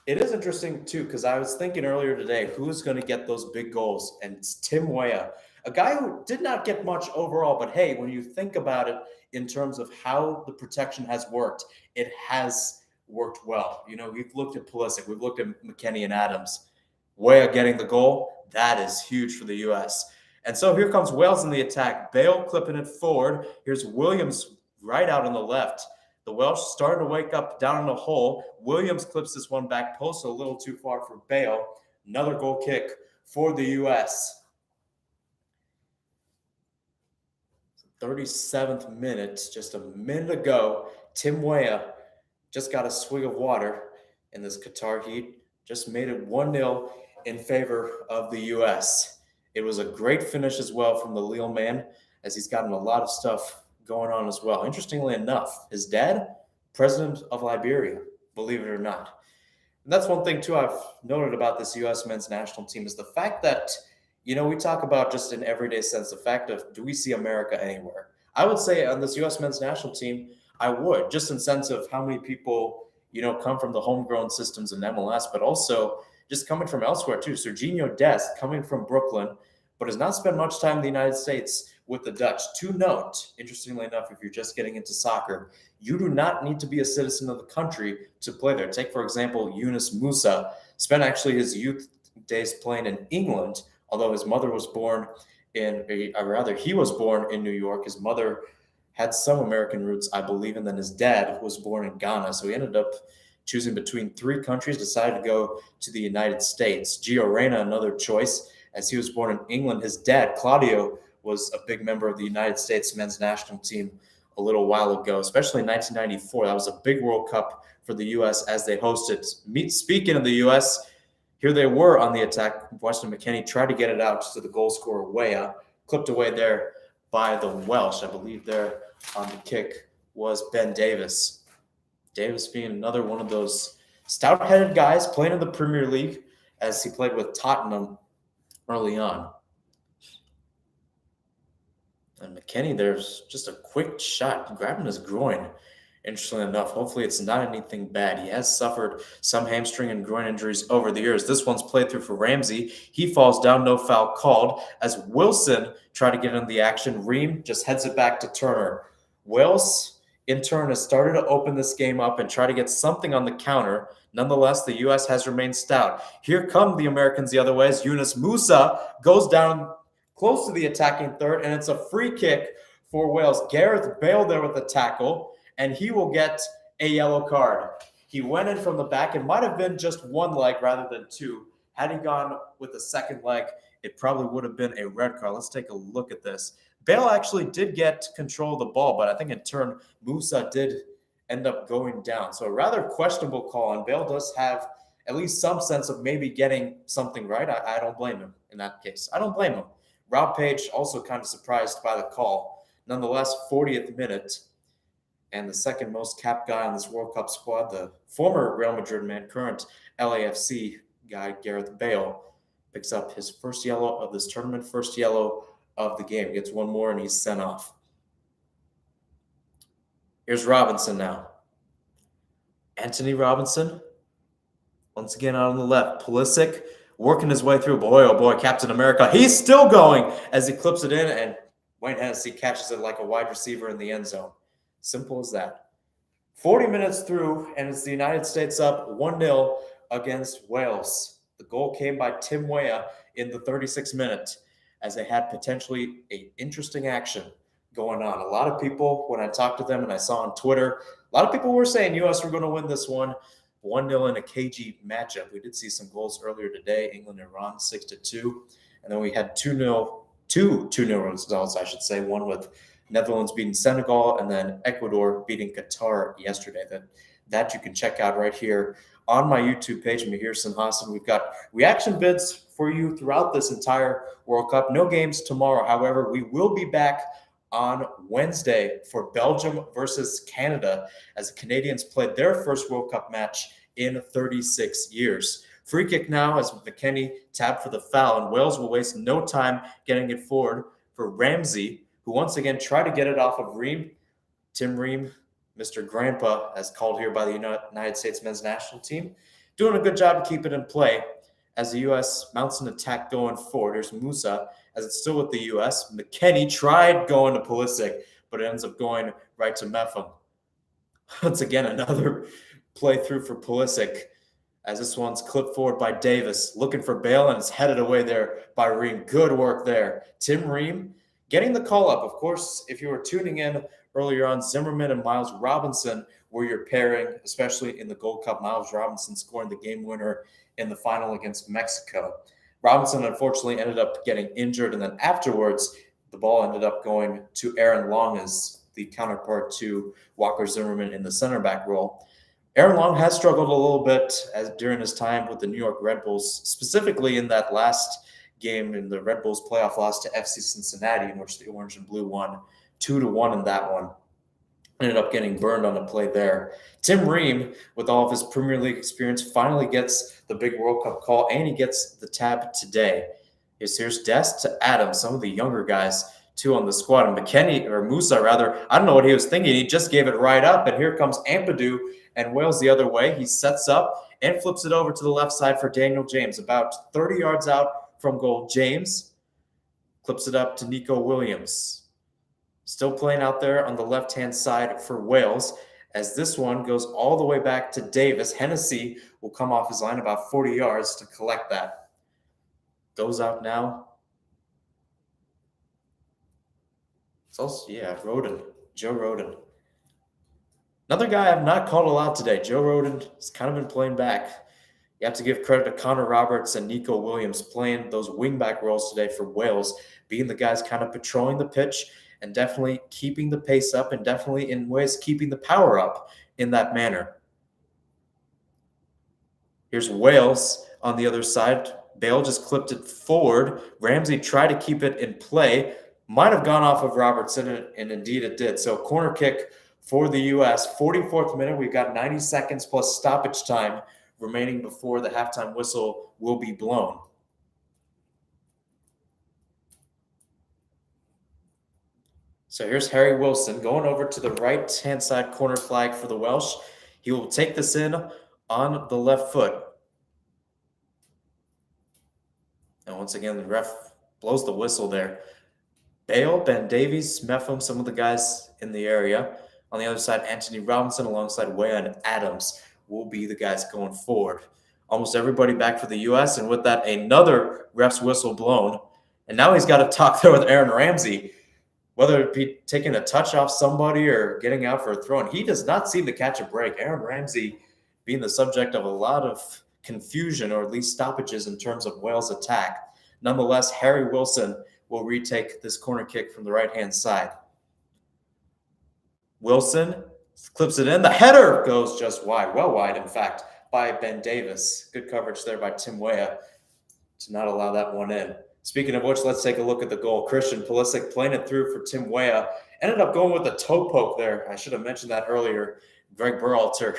It is interesting, too, because I was thinking earlier today, who's going to get those big goals? And it's Tim Weah, a guy who did not get much overall. But, hey, when you think about it in terms of how the protection has worked, it has worked well. We've looked at Pulisic, we've looked at McKennie and Adams. Weah getting the goal, that is huge for the U.S. And so here comes Wales in the attack. Bale clipping it forward. Here's Williams right out on the left. The Welsh starting to wake up down in the hole. Williams clips this one back post a little too far for Bale. Another goal kick for the U.S. 37th minute, just a minute ago, Tim Weah just got a swig of water in this Qatar heat, just made it 1-0 in favor of the U.S. It was a great finish as well from the Lille man, as he's gotten a lot of stuff going on as well. Interestingly enough, his dad, president of Liberia, believe it or not. And that's one thing, too, I've noted about this U.S. men's national team is the fact that, we talk about just in everyday sense, the fact of, do we see America anywhere? I would say on this U.S. men's national team, I would, just in sense of how many people, come from the homegrown systems in MLS, but also just coming from elsewhere too. Serginho Dest coming from Brooklyn, but has not spent much time in the United States with the Dutch. To note, interestingly enough, if you're just getting into soccer, you do not need to be a citizen of the country to play there. Take, for example, Yunus Musa, spent actually his youth days playing in England, although his mother was born he was born in New York. His mother had some American roots, I believe, and then his dad was born in Ghana. So he ended up choosing between 3 countries, decided to go to the United States. Gio Reyna, another choice, as he was born in England. His dad, Claudio, was a big member of the United States men's national team a little while ago, especially in 1994. That was a big World Cup for the U.S. as they hosted. Speaking of the U.S., here they were on the attack. Weston McKennie tried to get it out to the goal scorer, Weah, clipped away there by the Welsh. I believe there on the kick was Ben Davis. Davis being another one of those stout-headed guys playing in the Premier League, as he played with Tottenham early on. And McKennie, there's just a quick shot, grabbing his groin. Interestingly enough, hopefully it's not anything bad. He has suffered some hamstring and groin injuries over the years. This one's played through for Ramsey. He falls down, no foul called. As Wilson tried to get into the action, Ream just heads it back to Turner. Wales, in turn, has started to open this game up and try to get something on the counter. Nonetheless, the U.S. has remained stout. Here come the Americans the other way as Yunus Musa goes down close to the attacking third, and it's a free kick for Wales. Gareth Bale there with the tackle, and he will get a yellow card. He went in from the back. It might have been just one leg rather than 2. Had he gone with the second leg, it probably would have been a red card. Let's take a look at this. Bale actually did get control of the ball, but I think in turn, Musa did end up going down. So a rather questionable call, and Bale does have at least some sense of maybe getting something right. I don't blame him in that case. I don't blame him. Rob Page also kind of surprised by the call. Nonetheless, 40th minute, and the second most capped guy on this World Cup squad, the former Real Madrid man, current LAFC guy, Gareth Bale, picks up his first yellow of this tournament, first yellow of the game. Gets one more, and he's sent off. Here's Robinson now. Anthony Robinson, once again out on the left. Pulisic working his way through. Boy, oh boy, Captain America. He's still going as he clips it in, and Wayne Hennessy catches it like a wide receiver in the end zone. Simple as that. 40 minutes through, and it's the United States up 1-0 against Wales. The goal came by Tim Weah in the 36th minute, as they had potentially an interesting action going on. A lot of people, when I talked to them and I saw on Twitter, a lot of people were saying U.S. were going to win this one 1-0 in a cagey matchup. We did see some goals earlier today, England and Iran 6-2. And then we had 2-0 results, I should say, one with Netherlands beating Senegal, and then Ecuador beating Qatar yesterday. That you can check out right here on my YouTube page, Mahir Sinhasan. We've got reaction vids for you throughout this entire World Cup. No games tomorrow. However, we will be back on Wednesday for Belgium versus Canada, as the Canadians played their first World Cup match in 36 years. Free kick now as McKennie tapped for the foul, and Wales will waste no time getting it forward for Ramsey, who once again tried to get it off of Ream. Tim Ream, Mr. Grandpa, as called here by the United States men's national team, doing a good job to keep it in play as the U.S. mounts an attack going forward. Here's Musa, as it's still with the U.S. McKennie tried going to Pulisic, but it ends up going right to Meffam. Once again, another play through for Pulisic as this one's clipped forward by Davis, looking for Bale, and it's headed away there by Ream. Good work there. Tim Ream getting the call up. Of course, if you were tuning in earlier on, Zimmerman and Miles Robinson were your pairing, especially in the Gold Cup. Miles Robinson scoring the game winner in the final against Mexico. Robinson unfortunately ended up getting injured, and then afterwards, the ball ended up going to Aaron Long as the counterpart to Walker Zimmerman in the center back role. Aaron Long has struggled a little bit during his time with the New York Red Bulls, specifically in that last game in the Red Bulls playoff loss to FC Cincinnati, in which the Orange and Blue won 2-1 in that one. Ended up getting burned on the play there. Tim Ream, with all of his Premier League experience, finally gets the big World Cup call, and he gets the tab today. Here's Dest to Adams, some of the younger guys, too, on the squad. And McKennie, or Musa, rather, I don't know what he was thinking. He just gave it right up, and here comes Ampadu and Wales the other way. He sets up and flips it over to the left side for Daniel James. About 30 yards out from goal, James clips it up to Nico Williams. Still playing out there on the left-hand side for Wales, as this one goes all the way back to Davis. Hennessy will come off his line about 40 yards to collect that. Goes out now. It's also, Rodon. Joe Rodon. Another guy I've not called a lot today. Joe Rodon has kind of been playing back. You have to give credit to Connor Roberts and Nico Williams playing those wing-back roles today for Wales, being the guys kind of patrolling the pitch and definitely keeping the pace up and definitely in ways keeping the power up in that manner. Here's Wales on the other side. Bale just clipped it forward. Ramsey tried to keep it in play. Might have gone off of Robertson, and indeed it did. So corner kick for the U.S. 44th minute. We've got 90 seconds plus stoppage time remaining before the halftime whistle will be blown. So here's Harry Wilson going over to the right-hand side corner flag for the Welsh. He will take this in on the left foot. And once again, the ref blows the whistle there. Bale, Ben Davies, Meffam, some of the guys in the area. On the other side, Anthony Robinson alongside Weah and Adams will be the guys going forward. Almost everybody back for the U.S., and with that, another ref's whistle blown. And now he's got to talk there with Aaron Ramsey, whether it be taking a touch off somebody or getting out for a throw. And he does not seem to catch a break. Aaron Ramsey being the subject of a lot of confusion, or at least stoppages in terms of Wales' attack. Nonetheless, Harry Wilson will retake this corner kick from the right-hand side. Wilson clips it in. The header goes just wide, well wide, in fact, by Ben Davis. Good coverage there by Tim Weah to not allow that one in. Speaking of which, let's take a look at the goal. Christian Pulisic playing it through for Tim Weah. Ended up going with a toe poke there. I should have mentioned that earlier. Greg Berhalter.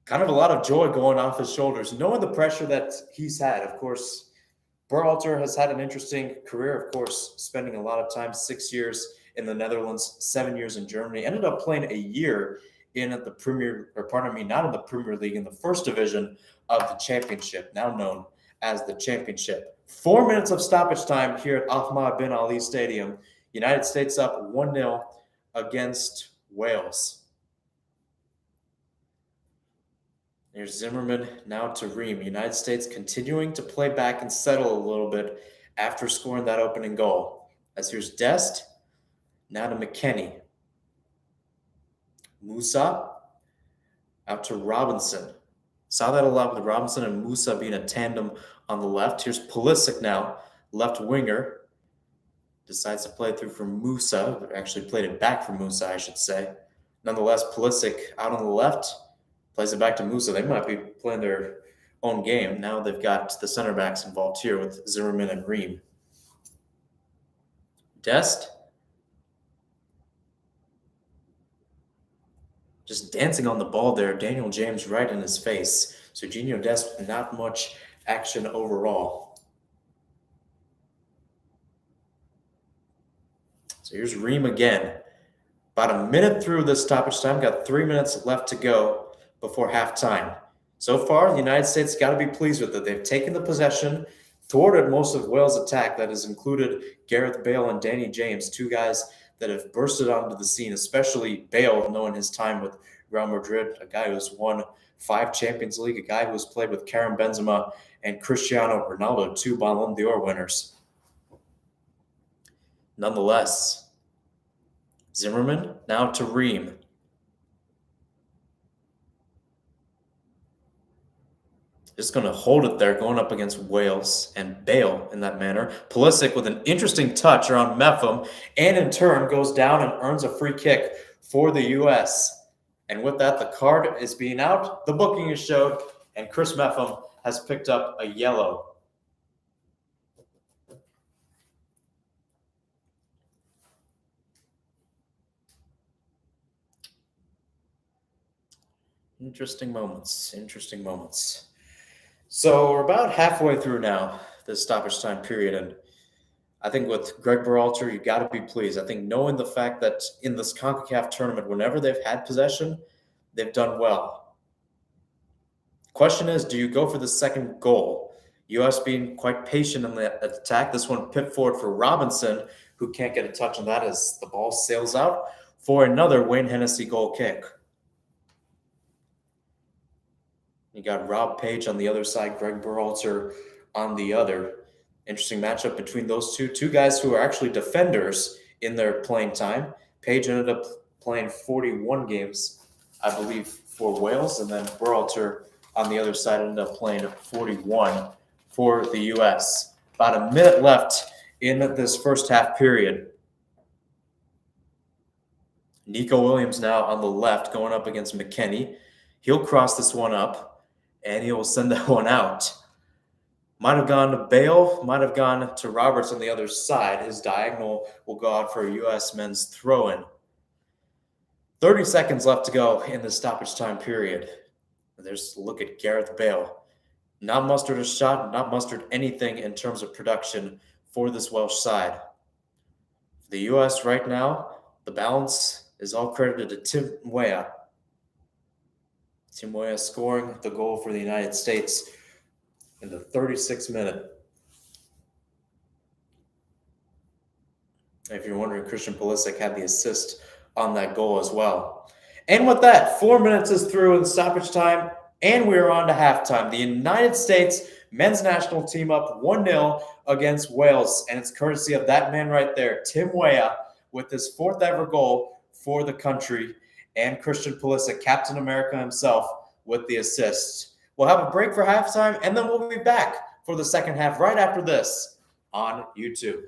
Kind of a lot of joy going off his shoulders, knowing the pressure that he's had. Of course, Berhalter has had an interesting career, of course, spending a lot of time, 6 years in the Netherlands, 7 years in Germany. Ended up playing a year in the not in the Premier League, in the first division of the Championship, now known as the Championship. 4 minutes of stoppage time here at Ahmad bin Ali Stadium. United States up 1-0 against Wales. There's Zimmerman now to Ream. United States continuing to play back and settle a little bit after scoring that opening goal. As here's Dest, now to McKennie. Musa out to Robinson. Saw that a lot with Robinson and Musa being a tandem on the left. Here's Pulisic now, left winger. Decides to play it through for Musa. Actually played it back for Musa, I should say. Nonetheless, Pulisic out on the left. Plays it back to Musa. They might be playing their own game. Now they've got the center backs involved here with Zimmerman and Ream. Dest. Just dancing on the ball there. Daniel James right in his face. Serginho Dest, not much action overall. So here's Ream again. About a minute through this stoppage time. Got 3 minutes left to go before halftime. So far, the United States got to be pleased with it. They've taken the possession, thwarted most of Wales' attack. That has included Gareth Bale and Danny James, two guys that have bursted onto the scene, especially Bale, knowing his time with Real Madrid, a guy who's won 5 Champions League, a guy who's played with Karim Benzema and Cristiano Ronaldo, 2 Ballon d'Or winners. Nonetheless, Zimmerman now to Ream. Just going to hold it there, going up against Wales and Bale in that manner. Pulisic with an interesting touch around Meffam, and in turn goes down and earns a free kick for the U.S. And with that, the card is being out, the booking is showed, and Chris Meffam has picked up a yellow. Interesting moments, interesting moments. So we're about halfway through now, this stoppage time period, and I think with Greg Berhalter, you got to be pleased. I think knowing the fact that in this CONCACAF tournament, whenever they've had possession, they've done well. Question is, do you go for the second goal? U.S. being quite patient in the attack. This one pipped forward for Robinson, who can't get a touch on that as the ball sails out for another Wayne Hennessy goal kick. You got Rob Page on the other side, Greg Berhalter on the other. Interesting matchup between those two guys who are actually defenders in their playing time. Page ended up playing 41 games, I believe, for Wales, and then Berhalter on the other side ended up playing 41 for the U.S. About a minute left in this first half period. Nico Williams now on the left going up against McKennie. He'll cross this one up, and he'll send that one out. Might have gone to Bale, might have gone to Roberts on the other side. His diagonal will go out for a U.S. men's throw-in. 30 seconds left to go in the stoppage time period. There's a look at Gareth Bale. Not mustered a shot, not mustered anything in terms of production for this Welsh side. For the U.S. right now, the balance is all credited to Tim Weah. Tim Weah scoring the goal for the United States in the 36th minute. If you're wondering, Christian Pulisic had the assist on that goal as well. And with that, 4 minutes is through in stoppage time, and we're on to halftime. The United States men's national team up 1-0 against Wales, and it's courtesy of that man right there, Tim Weah, with his 4th ever goal for the country, and Christian Pulisic, Captain America himself, with the assist. We'll have a break for halftime, and then we'll be back for the second half right after this on YouTube.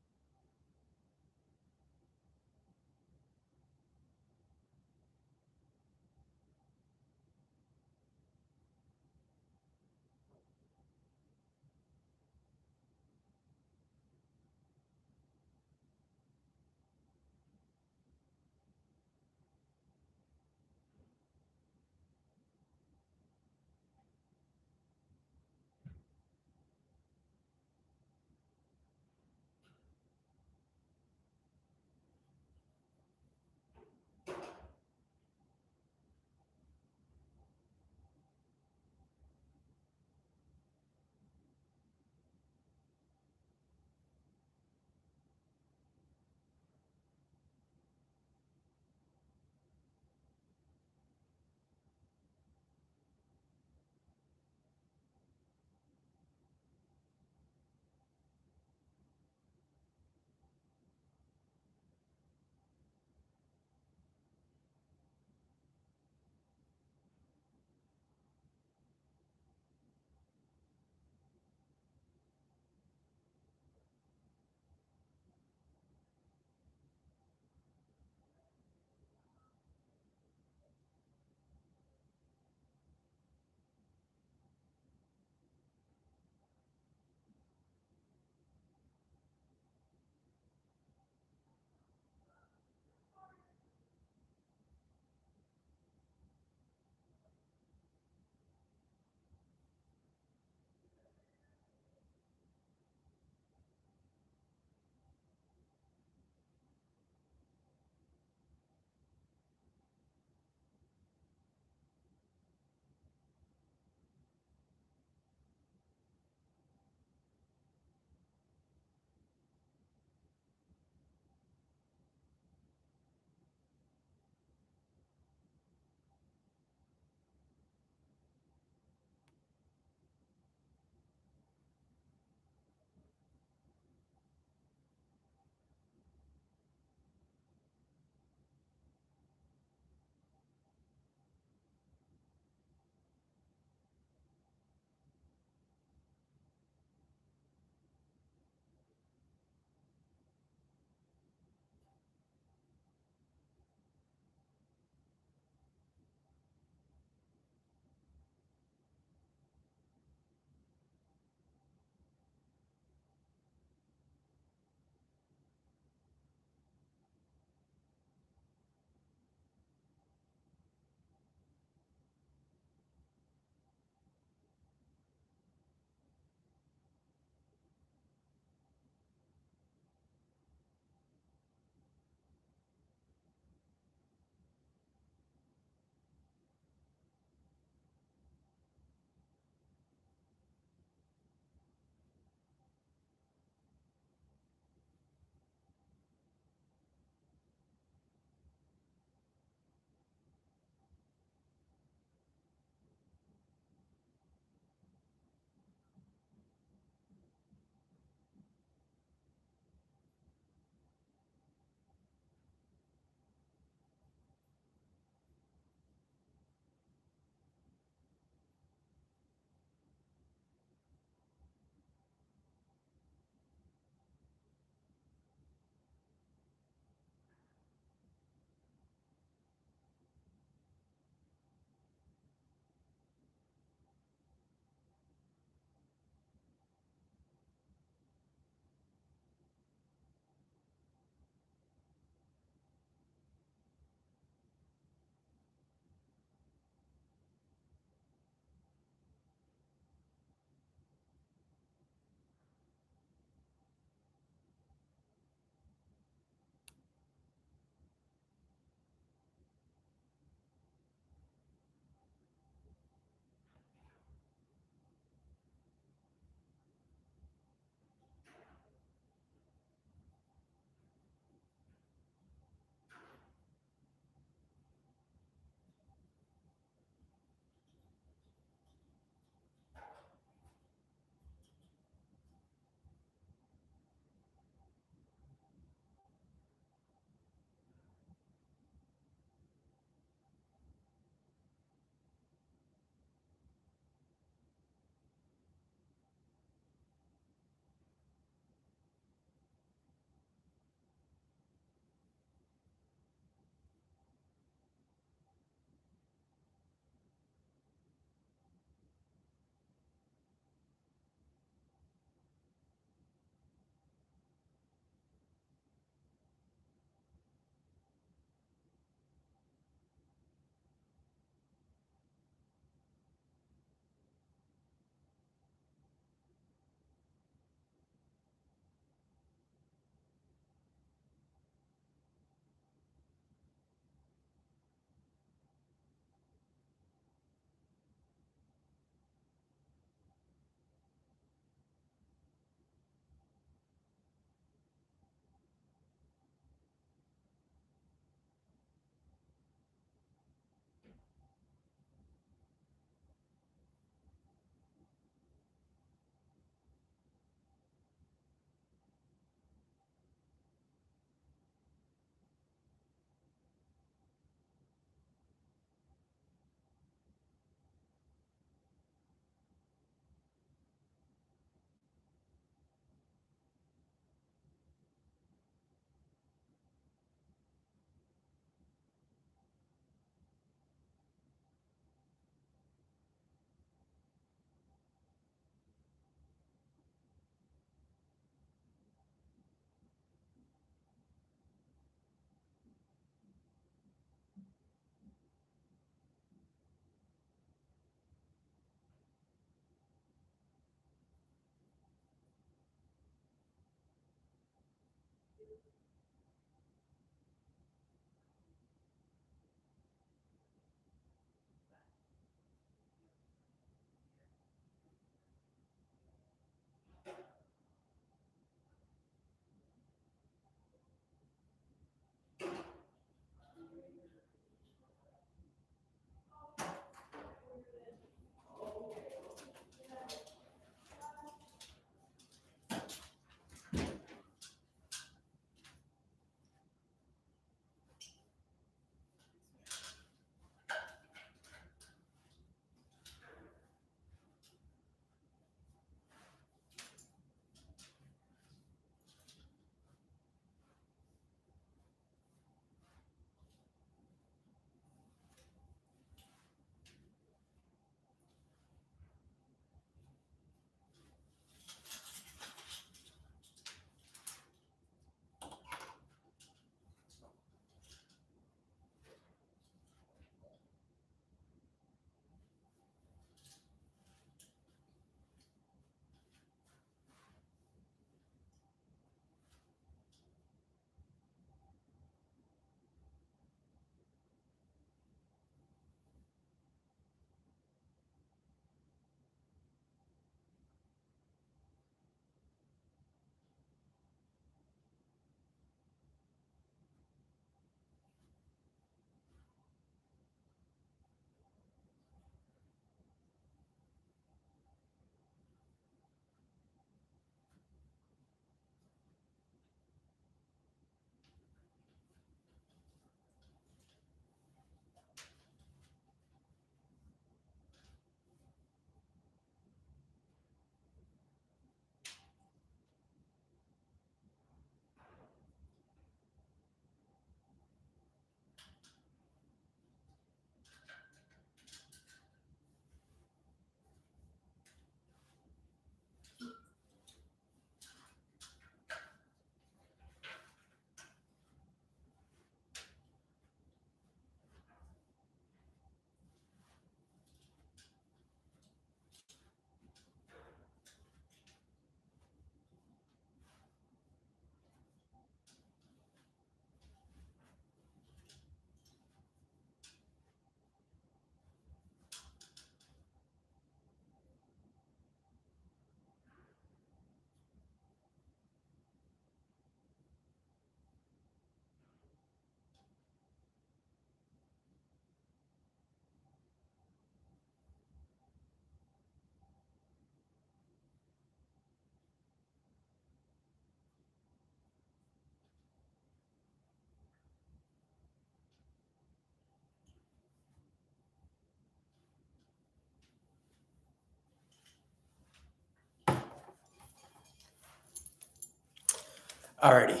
Alrighty,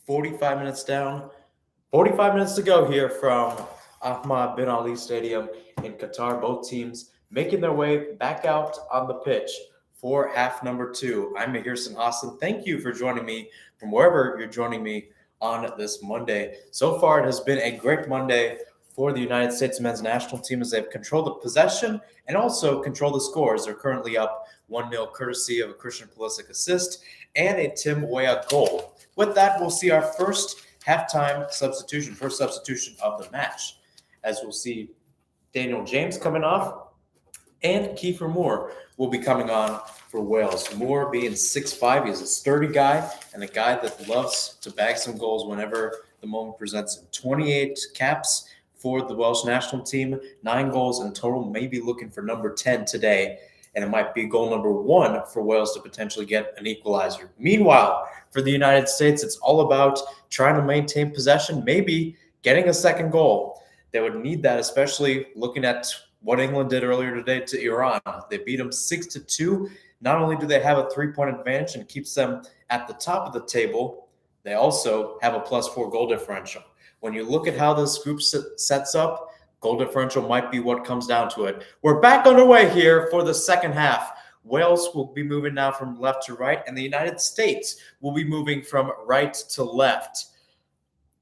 45 minutes down. 45 minutes to go here from Ahmad bin Ali Stadium in Qatar. Both teams making their way back out on the pitch for half number 2. I'm Mahirson Hassan. Thank you for joining me from wherever you're joining me on this Monday. So far, it has been a great Monday for the United States men's national team as they've controlled the possession and also controlled the scores. They're currently up 1-0 courtesy of a Christian Pulisic assist and a Tim Weah goal. With that, we'll see our first first substitution of the match, as we'll see Daniel James coming off, and Kiefer Moore will be coming on for Wales. Moore being 6'5", he's a sturdy guy and a guy that loves to bag some goals whenever the moment presents him. 28 caps for the Welsh national team, 9 goals in total, maybe looking for number 10 today, and it might be goal number 1 for Wales to potentially get an equalizer. Meanwhile, for the United States, it's all about trying to maintain possession, maybe getting a second goal. They would need that, especially looking at what England did earlier today to Iran. They beat them 6-2. Not only do they have a 3-point advantage and keeps them at the top of the table, they also have a +4 goal differential. When you look at how this group sets up, goal differential might be what comes down to it. We're back underway here for the second half. Wales will be moving now from left to right, and the United States will be moving from right to left.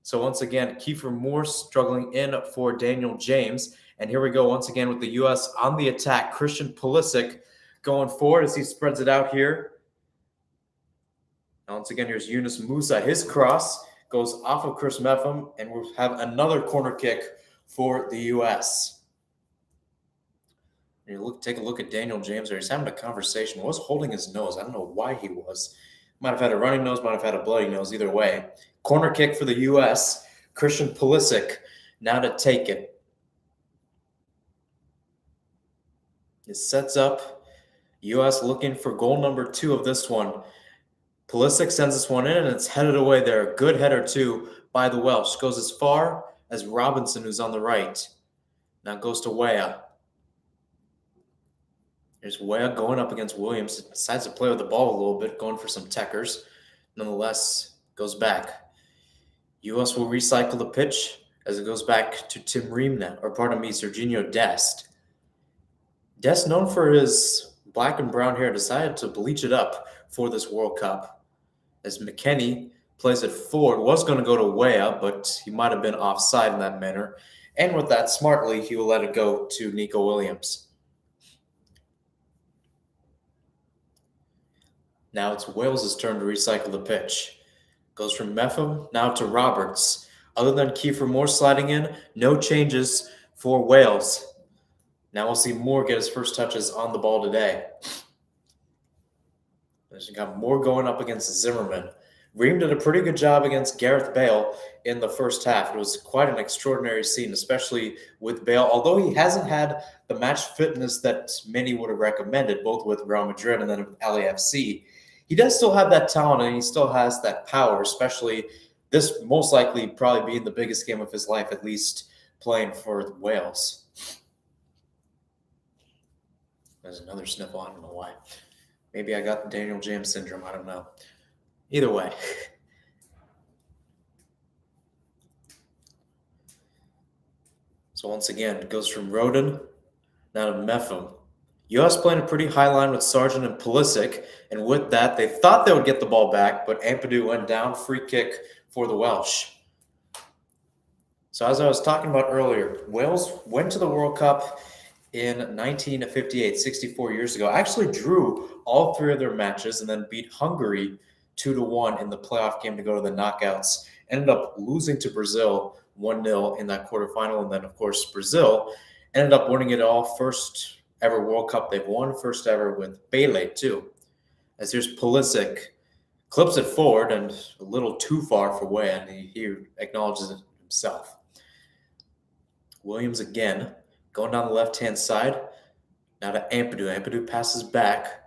So once again, Kiefer Moore struggling in for Daniel James. And here we go once again with the U.S. on the attack. Christian Pulisic going forward as he spreads it out here. Now once again, here's Yunus Musa. His cross goes off of Chris Meffam, and we'll have another corner kick for the U.S. Take a look at Daniel James there. He's having a conversation. Was holding his nose. I don't know why he was. Might have had a running nose, might have had a bloody nose. Either way. Corner kick for the U.S. Christian Pulisic now to take it. It sets up U.S. looking for goal number 2 of this one. Pulisic sends this one in, and it's headed away there. Good header, too, by the Welsh. Goes as far as Robinson, who's on the right. Now goes to Weah. There's Weah going up against Williams. Decides to play with the ball a little bit, going for some techers. Nonetheless, goes back. U.S. will recycle the pitch as it goes back to Tim Ream now, or pardon me, Serginho Dest. Dest, known for his black and brown hair, decided to bleach it up for this World Cup. As McKennie plays it forward, was going to go to Weah, but he might have been offside in that manner. And with that, smartly, he will let it go to Nico Williams. Now it's Wales' turn to recycle the pitch. Goes from Meffam now to Roberts. Other than Kiefer Moore sliding in, no changes for Wales. Now we'll see Moore get his first touches on the ball today. There's got Moore going up against Zimmerman. Ream did a pretty good job against Gareth Bale in the first half. It was quite an extraordinary scene, especially with Bale. Although he hasn't had the match fitness that many would have recommended, both with Real Madrid and then with LAFC, he does still have that talent and he still has that power, especially this most likely probably being the biggest game of his life, at least playing for Wales. There's another sniffle. I don't know why. Maybe I got the Daniel James syndrome. I don't know. Either way. So once again, it goes from Rodon now to Meffam. U.S. playing a pretty high line with Sargent and Pulisic, and with that, they thought they would get the ball back, but Ampadu went down. Free kick for the Welsh. So as I was talking about earlier, Wales went to the World Cup in 1958, 64 years ago. Actually drew all 3 of their matches and then beat Hungary 2-1 in the playoff game to go to the knockouts. Ended up losing to Brazil 1-0 in that quarterfinal. And then, of course, Brazil ended up winning it all. First ever World Cup they've won. First ever with Pele, too. As here's Pulisic. Clips it forward and a little too far for Weah, and he acknowledges it himself. Williams again. Going down the left-hand side. Now to Ampadu. Ampadu passes back.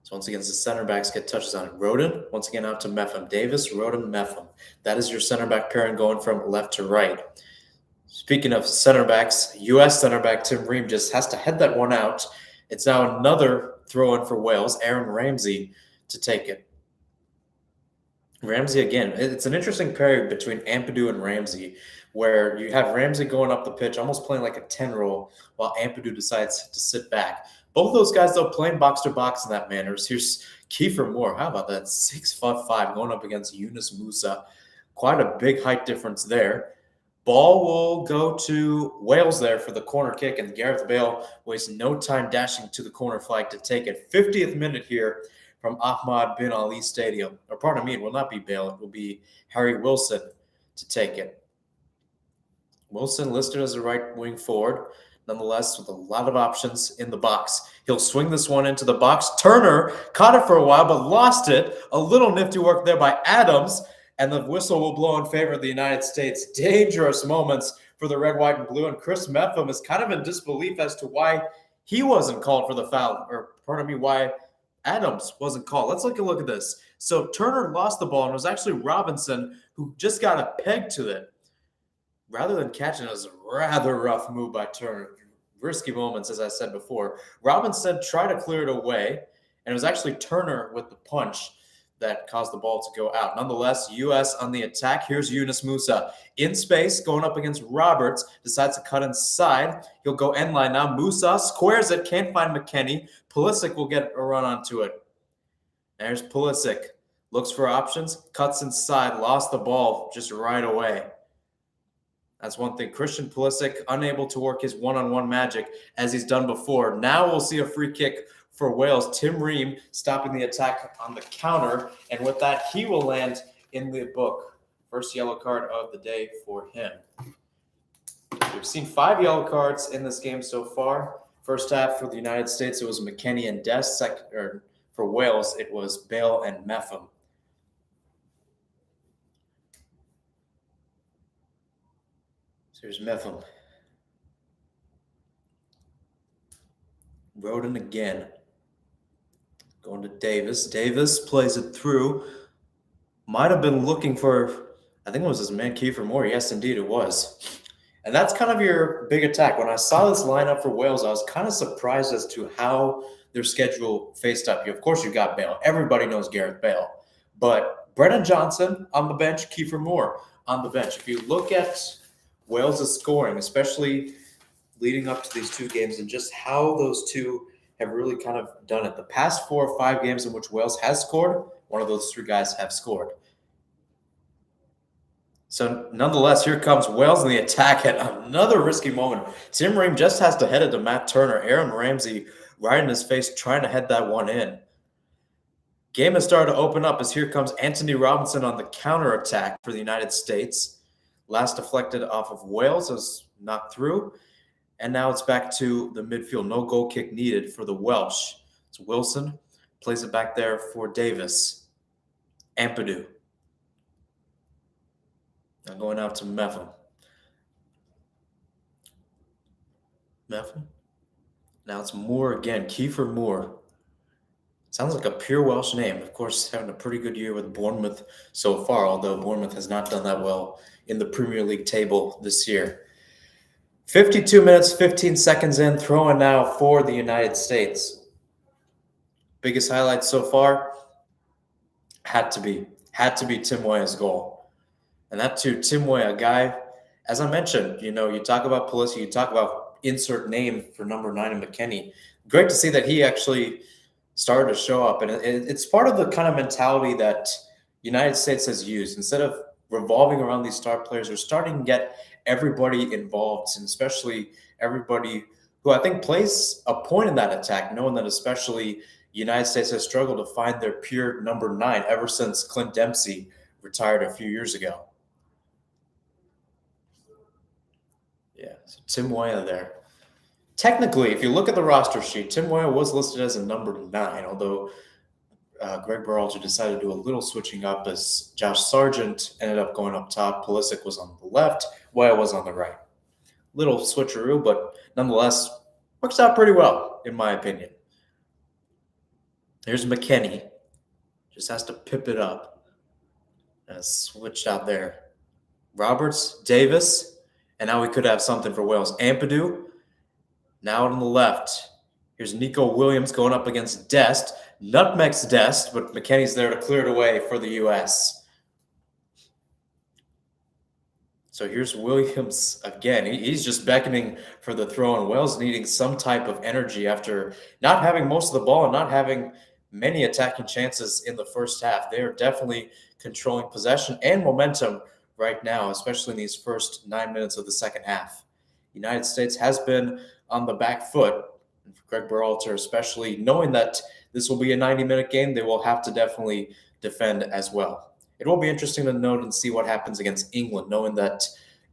So once again, the center backs get touches on it. Rodon, once again, out to Meffam. Davis, Rodon, Meffam. That is your center back pairing going from left to right. Speaking of center backs, U.S. center back Tim Ream just has to head that one out. It's now another throw-in for Wales. Aaron Ramsey to take it. Ramsey again. It's an interesting pairing between Ampadu and Ramsey, where you have Ramsey going up the pitch, almost playing like a 10 role, while Ampadu decides to sit back. Both those guys, though, playing box to box in that manner. So here's Kiefer Moore. How about that? 6'5" going up against Yunus Musa. Quite a big height difference there. Ball will go to Wales there for the corner kick, and Gareth Bale wastes no time dashing to the corner flag to take it. 50th minute here from Ahmad bin Ali Stadium. Or pardon me, it will not be Bale. It will be Harry Wilson to take it. Wilson listed as a right wing forward, nonetheless with a lot of options in the box. He'll swing this one into the box. Turner caught it for a while, but lost it. A little nifty work there by Adams, and the whistle will blow in favor of the United States. Dangerous moments for the red, white, and blue, and Chris Metham is kind of in disbelief as to why he wasn't called for the foul, or pardon me, why Adams wasn't called. Let's look at this. So Turner lost the ball, and it was actually Robinson who just got a peg to it. Rather than catching it, it was a rather rough move by Turner. Risky moments, as I said before. Robinson tried to clear it away, and it was actually Turner with the punch that caused the ball to go out. Nonetheless, U.S. on the attack. Here's Yunus Musa in space, going up against Roberts, decides to cut inside. He'll go end line now. Musa squares it, can't find McKennie. Pulisic will get a run onto it. There's Pulisic. Looks for options, cuts inside, lost the ball just right away. That's one thing. Christian Pulisic unable to work his one-on-one magic as he's done before. Now we'll see a free kick for Wales. Tim Ream stopping the attack on the counter. And with that, he will land in the book. First yellow card of the day for him. We've seen 5 yellow cards in this game so far. First half for the United States, it was McKennie and Dest. For Wales, it was Bale and Metham. So here's Metham. Roden again. Going to Davis. Davis plays it through. Might have been looking for, I think it was his man Kiefer Moore. Yes, indeed it was. And that's kind of your big attack. When I saw this lineup for Wales, I was kind of surprised as to how their schedule faced up. Of course, you got Bale. Everybody knows Gareth Bale. But Brennan Johnson on the bench, Kiefer Moore on the bench. If you look at Wales' scoring, especially leading up to these 2 games, and just how those two have really kind of done it. The past 4 or 5 games in which Wales has scored, one of those 3 guys have scored. So nonetheless, here comes Wales in the attack at another risky moment. Tim Ream just has to head it to Matt Turner. Aaron Ramsey right in his face trying to head that one in. Game has started to open up as here comes Anthony Robinson on the counterattack for the United States. Last deflected off of Wales, was knocked through. And now it's back to the midfield. No goal kick needed for the Welsh. It's Wilson. Plays it back there for Davis. Ampadu. Now going out to Metham. Metham. Now it's Moore again. Kiefer Moore. Sounds like a pure Welsh name. Of course, having a pretty good year with Bournemouth so far, although Bournemouth has not done that well in the Premier League table this year. 52 minutes, 15 seconds in, throwing now for the United States. Biggest highlights so far had to be Tim Weah's goal. And that too, Tim Weah, a guy, as I mentioned, you talk about Pulisic, you talk about insert name for number 9 in McKennie. Great to see that he actually started to show up. And it's part of the kind of mentality that United States has used. Instead of revolving around these star players, they're starting to get everybody involved, and especially everybody who I think plays a point in that attack, knowing that especially United States has struggled to find their pure number 9 ever since Clint Dempsey retired a few years ago. Yeah, so Tim Weah there. Technically, if you look at the roster sheet, Tim Weah was listed as a number 9, although Greg Berhalter decided to do a little switching up as Josh Sargent ended up going up top. Pulisic was on the left. Weah was on the right. Little switcheroo, but nonetheless, works out pretty well, in my opinion. Here's McKennie. Just has to pip it up. And switched out there. Roberts, Davis, and now we could have something for Wales. Ampadu, now on the left. Here's Nico Williams going up against Dest. Nutmegs Dest, but McKennie's there to clear it away for the U.S. So here's Williams again. He's just beckoning for the throw, and Wales needing some type of energy after not having most of the ball and not having many attacking chances in the first half. They are definitely controlling possession and momentum right now, especially in these first 9 minutes of the second half. United States has been on the back foot. And for Greg Berhalter, especially knowing that this will be a 90-minute game, they will have to definitely defend as well. It will be interesting to note and see what happens against England, knowing that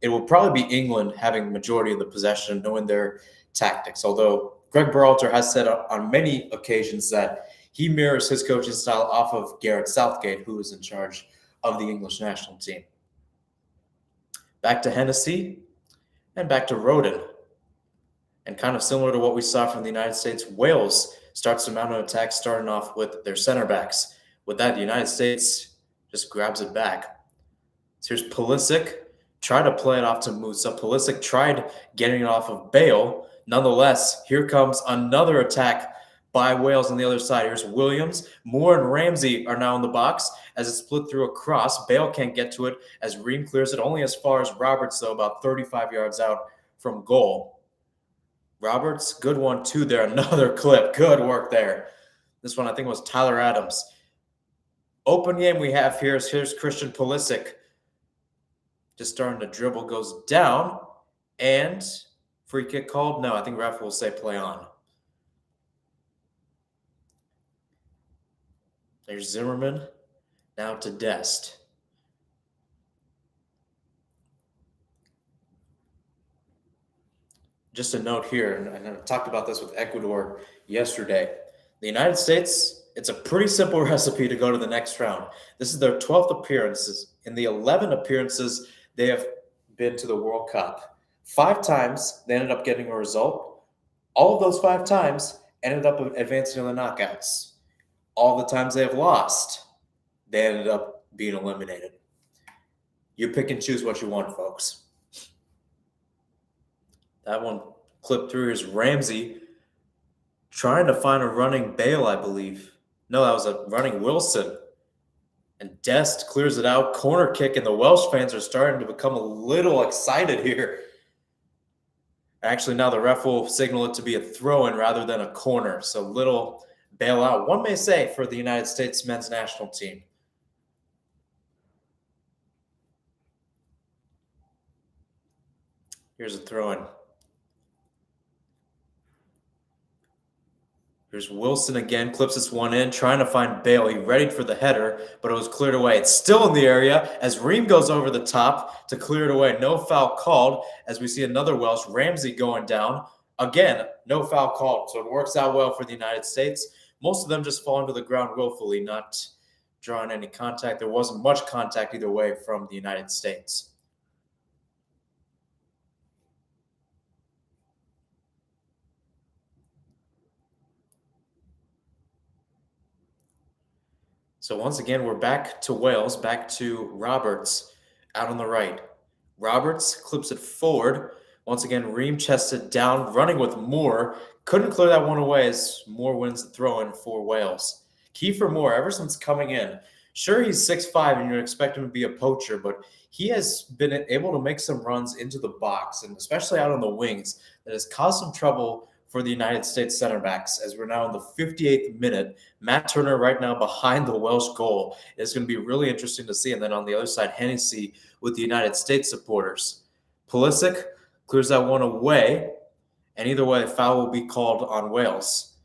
it will probably be England having majority of the possession, knowing their tactics. Although Greg Berhalter has said on many occasions that he mirrors his coaching style off of Gareth Southgate, who is in charge of the English national team. Back to Hennessy and back to Roden. And kind of similar to what we saw from the United States, Wales starts to mount an attack, starting off with their center backs. With that, the United States just grabs it back. So here's Pulisic, tried to play it off to Musa. Pulisic tried getting it off of Bale. Nonetheless, here comes another attack by Wales on the other side. Here's Williams. Moore and Ramsey are now in the box as it's split through a cross. Bale can't get to it as Ream clears it only as far as Roberts, though, about 35 yards out from goal. Roberts, good one too there. Another clip. Good work there. This one I think was Tyler Adams. Open game we have here is here's Christian Pulisic. Just starting to dribble, goes down, and free kick called? No, I think ref will say play on. There's Zimmerman, now to Dest. Just a note here, and I talked about this with Ecuador yesterday. The United States, it's a pretty simple recipe to go to the next round. This is their 12th appearances. In the 11 appearances, they have been to the World Cup. 5 times, they ended up getting a result. All of those 5 times ended up advancing to the knockouts. All the times they have lost, they ended up being eliminated. You pick and choose what you want, folks. That one clipped through is Ramsey trying to find a running Bale, I believe. No, that was a running Wilson. And Dest clears it out. Corner kick, and the Welsh fans are starting to become a little excited here. Actually, now the ref will signal it to be a throw-in rather than a corner. So little bailout, one may say, for the United States men's national team. Here's a throw-in. Here's Wilson again, clips this one in, trying to find Bale. He readied for the header, but it was cleared away. It's still in the area as Ream goes over the top to clear it away. No foul called as we see another Welsh, Ramsey, going down. Again, no foul called, so it works out well for the United States. Most of them just fall into the ground willfully, not drawing any contact. There wasn't much contact either way from the United States. So once again, we're back to Wales, back to Roberts out on the right. Roberts clips it forward. Once again, Ream chested down, running with Moore. Couldn't clear that one away as Moore wins the throw-in for Wales. Key for Moore, ever since coming in. Sure, he's 6'5", and you'd expect him to be a poacher, but he has been able to make some runs into the box, and especially out on the wings, that has caused some trouble for the United States center backs as we're now in the 58th minute. Matt Turner right now behind the Welsh goal. It's going to be really interesting to see. And then on the other side, Hennessy with the United States supporters. Pulisic clears that one away, and either way, a foul will be called on Wales.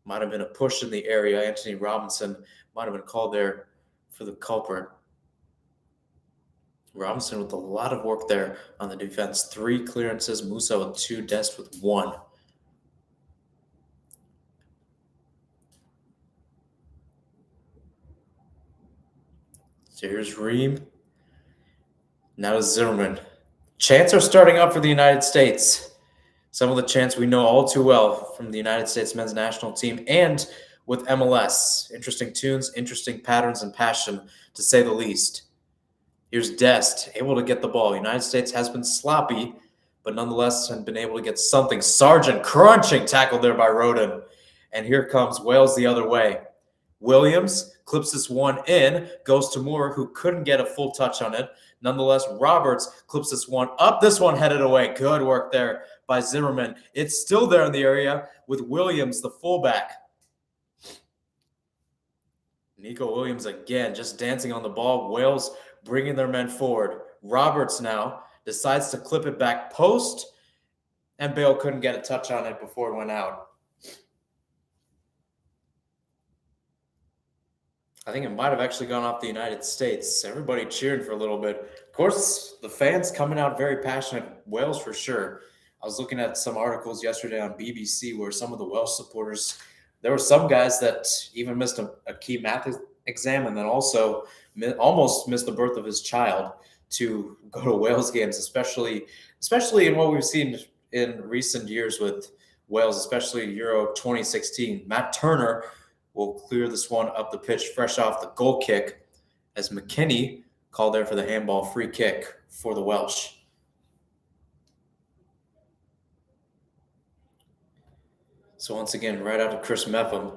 Might have been a push in the area. Anthony Robinson might have been called there for the culprit. Robinson with a lot of work there on the defense. 3 clearances, Musa with 2, Dest with 1. So here's Ream. Now to Zimmerman. Chants are starting up for the United States. Some of the chants we know all too well from the United States men's national team and with MLS. Interesting tunes, interesting patterns and passion, to say the least. Here's Dest, able to get the ball. United States has been sloppy, but nonetheless has been able to get something. Sargent crunching tackle there by Roden. And here comes Wales the other way. Williams clips this one in, goes to Moore, who couldn't get a full touch on it. Nonetheless, Roberts clips this one up. This one headed away. Good work there by Zimmerman. It's still there in the area with Williams, the fullback. Nico Williams again, just dancing on the ball. Wales bringing their men forward. Roberts now decides to clip it back post, and Bale couldn't get a touch on it before it went out. I think it might have actually gone off the United States. Everybody cheering for a little bit. Of course, the fans coming out very passionate. Wales for sure. I was looking at some articles yesterday on BBC where some of the Welsh supporters, there were some guys that even missed a key math exam and then also almost missed the birth of his child to go to Wales games, especially in what we've seen in recent years with Wales, especially Euro 2016. Matt Turner will clear this one up the pitch fresh off the goal kick as McKennie called there for the handball free kick for the Welsh. So once again, right out of Chris Mepham.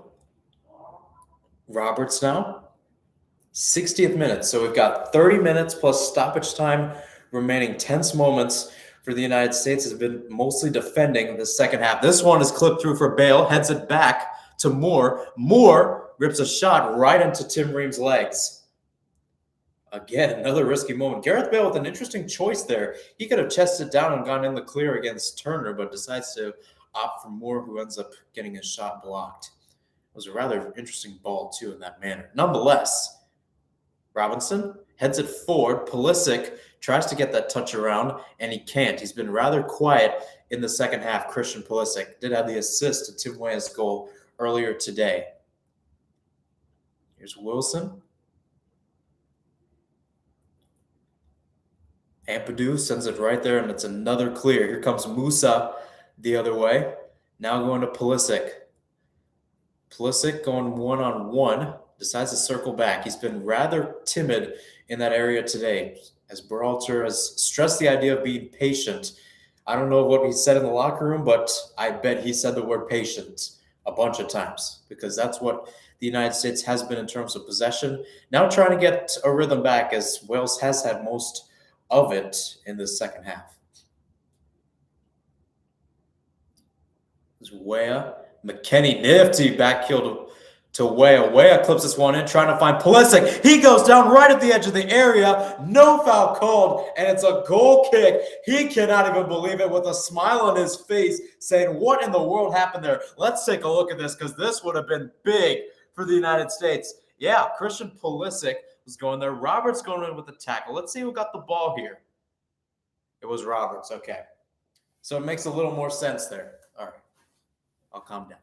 Roberts now, 60th minute. So we've got 30 minutes plus stoppage time remaining. Tense moments for the United States has been mostly defending the second half. This one is clipped through for Bale, heads it back to Moore. Moore rips a shot right into Tim Ream's legs. Again, another risky moment. Gareth Bale with an interesting choice there. He could have chested down and gone in the clear against Turner, but decides to opt for Moore, who ends up getting his shot blocked. It was a rather interesting ball, too, in that manner. Nonetheless, Robinson heads it forward. Pulisic tries to get that touch around, and he can't. He's been rather quiet in the second half. Christian Pulisic did have the assist to Tim Weah's goal earlier today. Here's Wilson. Ampadu sends it right there, and it's another clear. Here comes Musa the other way. Now going to Pulisic. Pulisic going one-on-one. Decides to circle back. He's been rather timid in that area today, as Berhalter has stressed the idea of being patient. I don't know what he said in the locker room, but I bet he said the word patient a bunch of times, because that's what the United States has been in terms of possession. Now trying to get a rhythm back, as Wales has had most of it in the second half. There's Weah. McKennie, nifty back heel to Weah. Weah clips this one in, trying to find Pulisic. He goes down right at the edge of the area. No foul called, and it's a goal kick. He cannot even believe it, with a smile on his face, saying, what in the world happened there? Let's take a look at this, because this would have been big for the United States. Yeah, Christian Pulisic was going there. Roberts going in with the tackle. Let's see who got the ball here. It was Roberts. Okay. So it makes a little more sense there. All right. I'll calm down.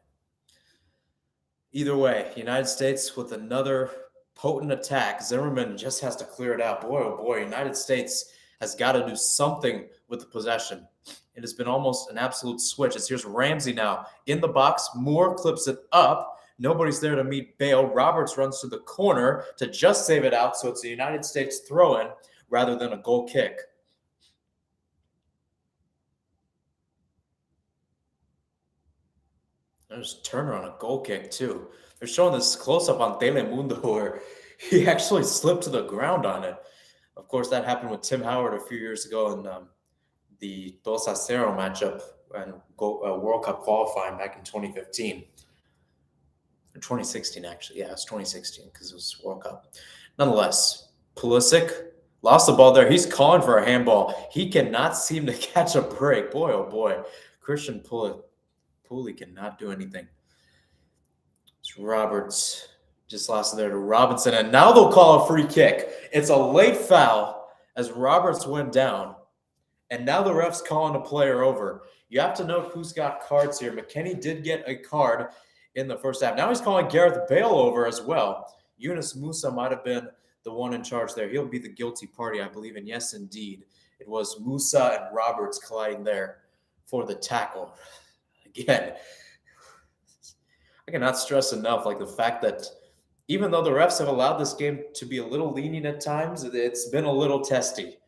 Either way, United States with another potent attack. Zimmerman just has to clear it out. Boy, oh boy, United States has got to do something with the possession. It has been almost an absolute switch. Here's Ramsey now in the box. Moore clips it up. Nobody's there to meet Bale. Roberts runs to the corner to just save it out, so it's a United States throw-in rather than a goal kick. There's Turner on a goal kick, too. They're showing this close-up on Telemundo where he actually slipped to the ground on it. Of course, that happened with Tim Howard a few years ago in the 2-0 matchup and World Cup qualifying back in 2015. Or 2016, actually. Yeah, it was 2016 because it was World Cup. Nonetheless, Pulisic lost the ball there. He's calling for a handball. He cannot seem to catch a break. Boy, oh boy. Christian Pulley cannot do anything. It's Roberts. Just lost it there to Robinson. And now they'll call a free kick. It's a late foul as Roberts went down. And now the ref's calling a player over. You have to note who's got cards here. McKennie did get a card in the first half. Now he's calling Gareth Bale over as well. Yunus Musa might have been the one in charge there. He'll be the guilty party, I believe. And yes, indeed, it was Musa and Roberts colliding there for the tackle. Again, I cannot stress enough, like the fact that even though the refs have allowed this game to be a little lenient at times, it's been a little testy.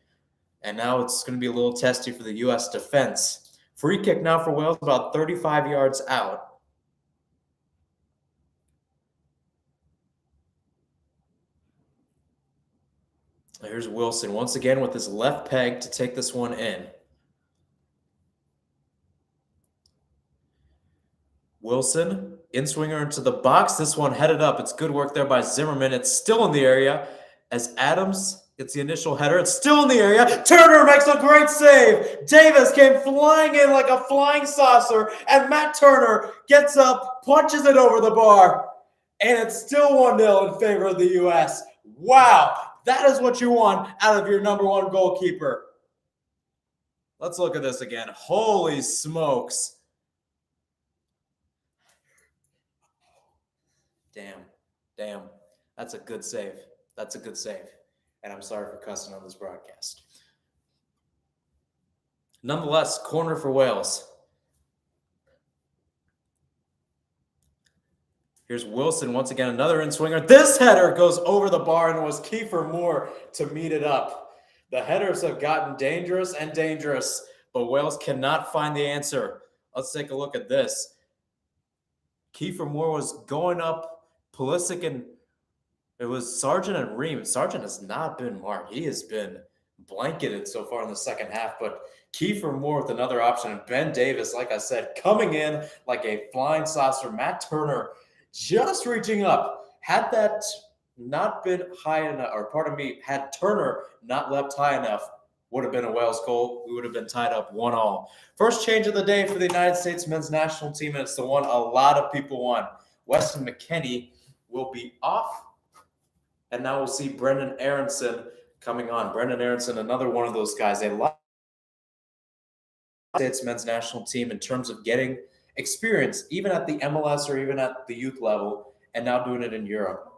And now it's going to be a little testy for the U.S. defense. Free kick now for Wales, about 35 yards out. Here's Wilson once again with his left peg to take this one in. Wilson, in-swinger into the box. This one headed up. It's good work there by Zimmerman. It's still in the area as Adams gets the initial header. It's still in the area. Turner makes a great save. Davis came flying in like a flying saucer, and Matt Turner gets up, punches it over the bar, and it's still 1-0 in favor of the U.S. Wow, that is what you want out of your number one goalkeeper. Let's look at this again. Holy smokes. Damn. That's a good save. That's a good save. And I'm sorry for cussing on this broadcast. Nonetheless, corner for Wales. Here's Wilson once again, another in-swinger. This header goes over the bar, and it was Kiefer Moore to meet it up. The headers have gotten dangerous and dangerous, but Wales cannot find the answer. Let's take a look at this. Kiefer Moore was going up. Pulisic and it was Sargent and Ream. Sargent has not been marked. He has been blanketed so far in the second half, but Kiefer Moore with another option. And Ben Davis, like I said, coming in like a flying saucer. Matt Turner just reaching up. Had that not been high enough, or pardon me, had Turner not leapt high enough, would have been a Wales goal. We would have been tied up 1-1. First change of the day for the United States men's national team, and it's the one a lot of people want. Weston McKennie will be off, and now we'll see Brendan Aronson coming on. Brendan Aronson, another one of those guys. A lot of the States men's national team in terms of getting experience, even at the MLS or even at the youth level, and now doing it in Europe.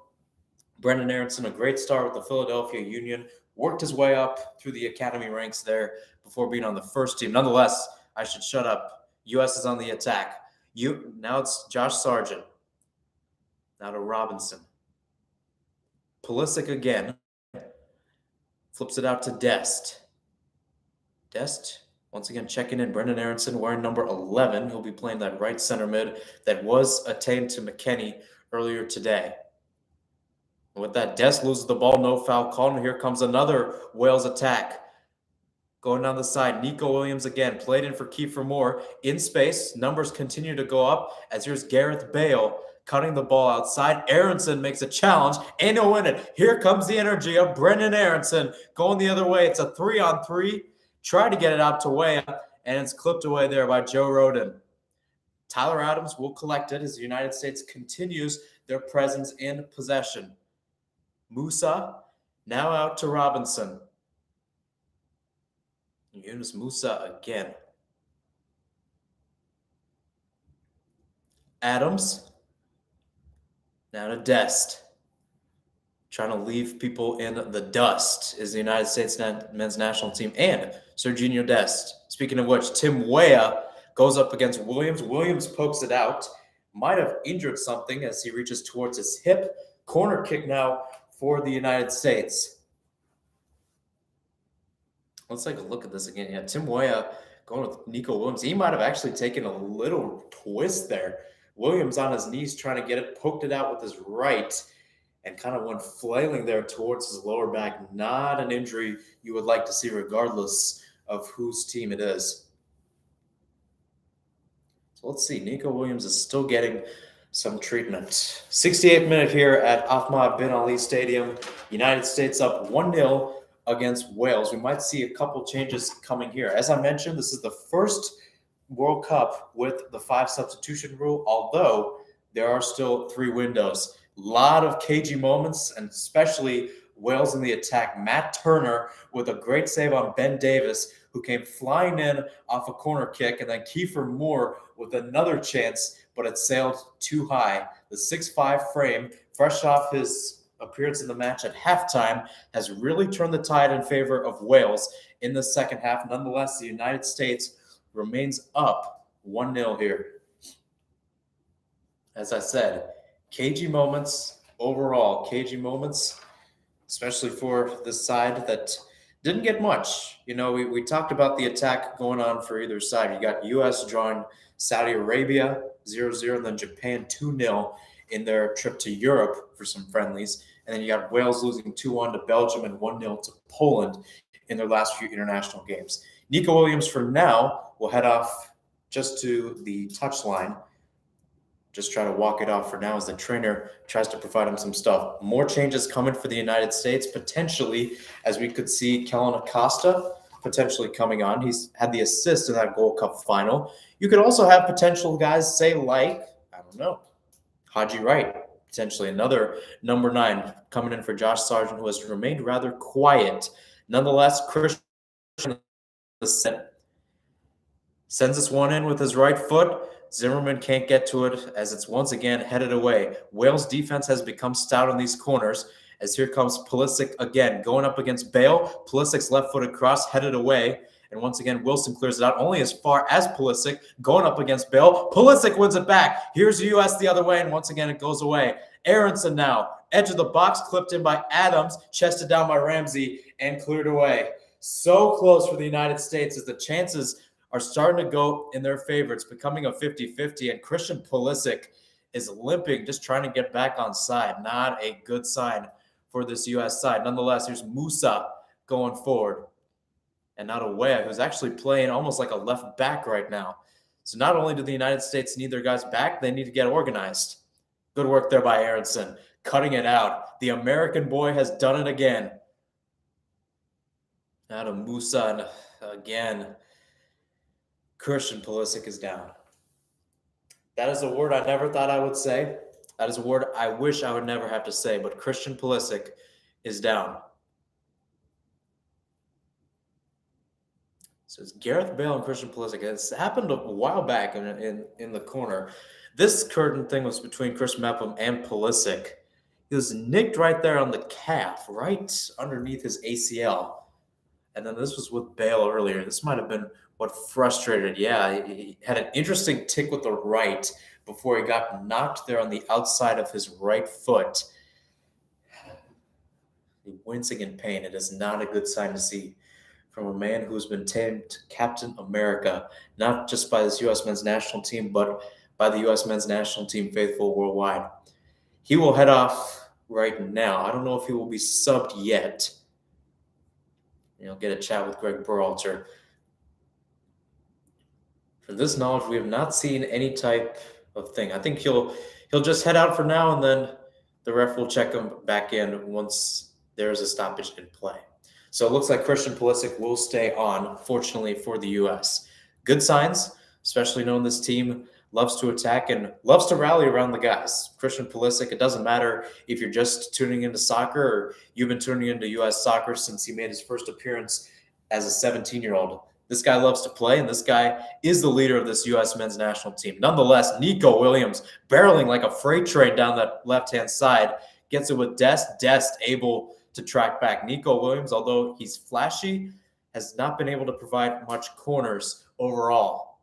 Brendan Aronson, a great start with the Philadelphia Union, worked his way up through the academy ranks there before being on the first team. Nonetheless, I should shut up. U.S. is on the attack. Now it's Josh Sargent. Now to Robinson. Pulisic again. Flips it out to Dest. Dest, once again, checking in. Brendan Aronson wearing number 11. He'll be playing that right center mid that was attained to McKennie earlier today. And with that, Dest loses the ball. No foul call. And here comes another Wales attack. Going down the side, Nico Williams again. Played in for Kiefer Moore. In space. Numbers continue to go up as here's Gareth Bale cutting the ball outside. Aronson makes a challenge, and he'll win it. Here comes the energy of Brendan Aronson going the other way. It's a 3-on-3. Try to get it out to Weah, and it's clipped away there by Joe Rodin. Tyler Adams will collect it as the United States continues their presence in possession. Musa now out to Robinson. Yunus Musa again. Adams. Now to Dest. Trying to leave people in the dust is the United States men's national team and Serginho Dest. Speaking of which, Tim Weah goes up against Williams. Williams pokes it out. Might have injured something as he reaches towards his hip. Corner kick now for the United States. Let's take a look at this again. Yeah, Tim Weah going with Nico Williams. He might have actually taken a little twist there. Williams on his knees trying to get it, poked it out with his right, and kind of went flailing there towards his lower back. Not an injury you would like to see regardless of whose team it is. So let's see. Nico Williams is still getting some treatment. 68th minute here at Ahmad bin Ali Stadium. United States up 1-0 against Wales. We might see a couple changes coming here. As I mentioned, this is the first World Cup with the 5 substitution rule, although there are still 3 windows. A lot of cagey moments, and especially Wales in the attack. Matt Turner with a great save on Ben Davis, who came flying in off a corner kick, and then Kiefer Moore with another chance, but it sailed too high. The 6'5" frame, fresh off his appearance in the match at halftime, has really turned the tide in favor of Wales in the second half. Nonetheless, the United States remains up 1-0 here. As I said, cagey moments overall, cagey moments, especially for this side that didn't get much. You know, we talked about the attack going on for either side. You got U.S. drawing Saudi Arabia 0-0, and then Japan 2-0 in their trip to Europe for some friendlies. And then you got Wales losing 2-1 to Belgium and 1-0 to Poland in their last few international games. Nico Williams, for now, will head off just to the touchline. Just try to walk it off for now as the trainer tries to provide him some stuff. More changes coming for the United States, potentially, as we could see Kellen Acosta potentially coming on. He's had the assist in that Gold Cup final. You could also have potential guys, say, like, I don't know, Haji Wright, potentially another number 9 coming in for Josh Sargent, who has remained rather quiet. Nonetheless, Christian sends this one in with his right foot. Zimmerman can't get to it as it's once again headed away. Wales' defense has become stout on these corners as here comes Pulisic again, going up against Bale. Pulisic's left-footed cross headed away. And once again, Wilson clears it out only as far as Pulisic, going up against Bale. Pulisic wins it back. Here's the U.S. the other way, and once again, it goes away. Aronson now, edge of the box, clipped in by Adams, chested down by Ramsey, and cleared away. So close for the United States as the chances are starting to go in their favor. It's becoming a 50-50, and Christian Pulisic is limping, just trying to get back on side. Not a good sign for this U.S. side. Nonetheless, here's Musa going forward. And not Awea, who's actually playing almost like a left back right now. So not only do the United States need their guys back, they need to get organized. Good work there by Aronson, cutting it out. The American boy has done it again. Now to Musa, and again, Christian Pulisic is down. That is a word I never thought I would say. That is a word I wish I would never have to say, but Christian Pulisic is down. So it's Gareth Bale and Christian Pulisic. It's happened a while back in the corner. This curtain thing was between Chris Mepham and Pulisic. He was nicked right there on the calf, right underneath his ACL. And then this was with Bale earlier. This might have been what frustrated. Yeah, he had an interesting tick with the right before he got knocked there on the outside of his right foot. Wincing in pain. It is not a good sign to see from a man who's been named Captain America, not just by this U.S. men's national team, but by the U.S. men's national team faithful worldwide. He will head off right now. I don't know if he will be subbed yet. Get a chat with Greg Berhalter. From this knowledge, we have not seen any type of thing. I think he'll just head out for now, and then the ref will check him back in once there is a stoppage in play. So it looks like Christian Pulisic will stay on, fortunately for the U.S. Good signs, especially knowing this team loves to attack and loves to rally around the guys. Christian Pulisic, it doesn't matter if you're just tuning into soccer or you've been tuning into U.S. soccer since he made his first appearance as a 17-year-old. This guy loves to play, and this guy is the leader of this U.S. men's national team. Nonetheless, Nico Williams, barreling like a freight train down that left-hand side, gets it with Dest. Dest able to track back. Nico Williams, although he's flashy, has not been able to provide much corners overall.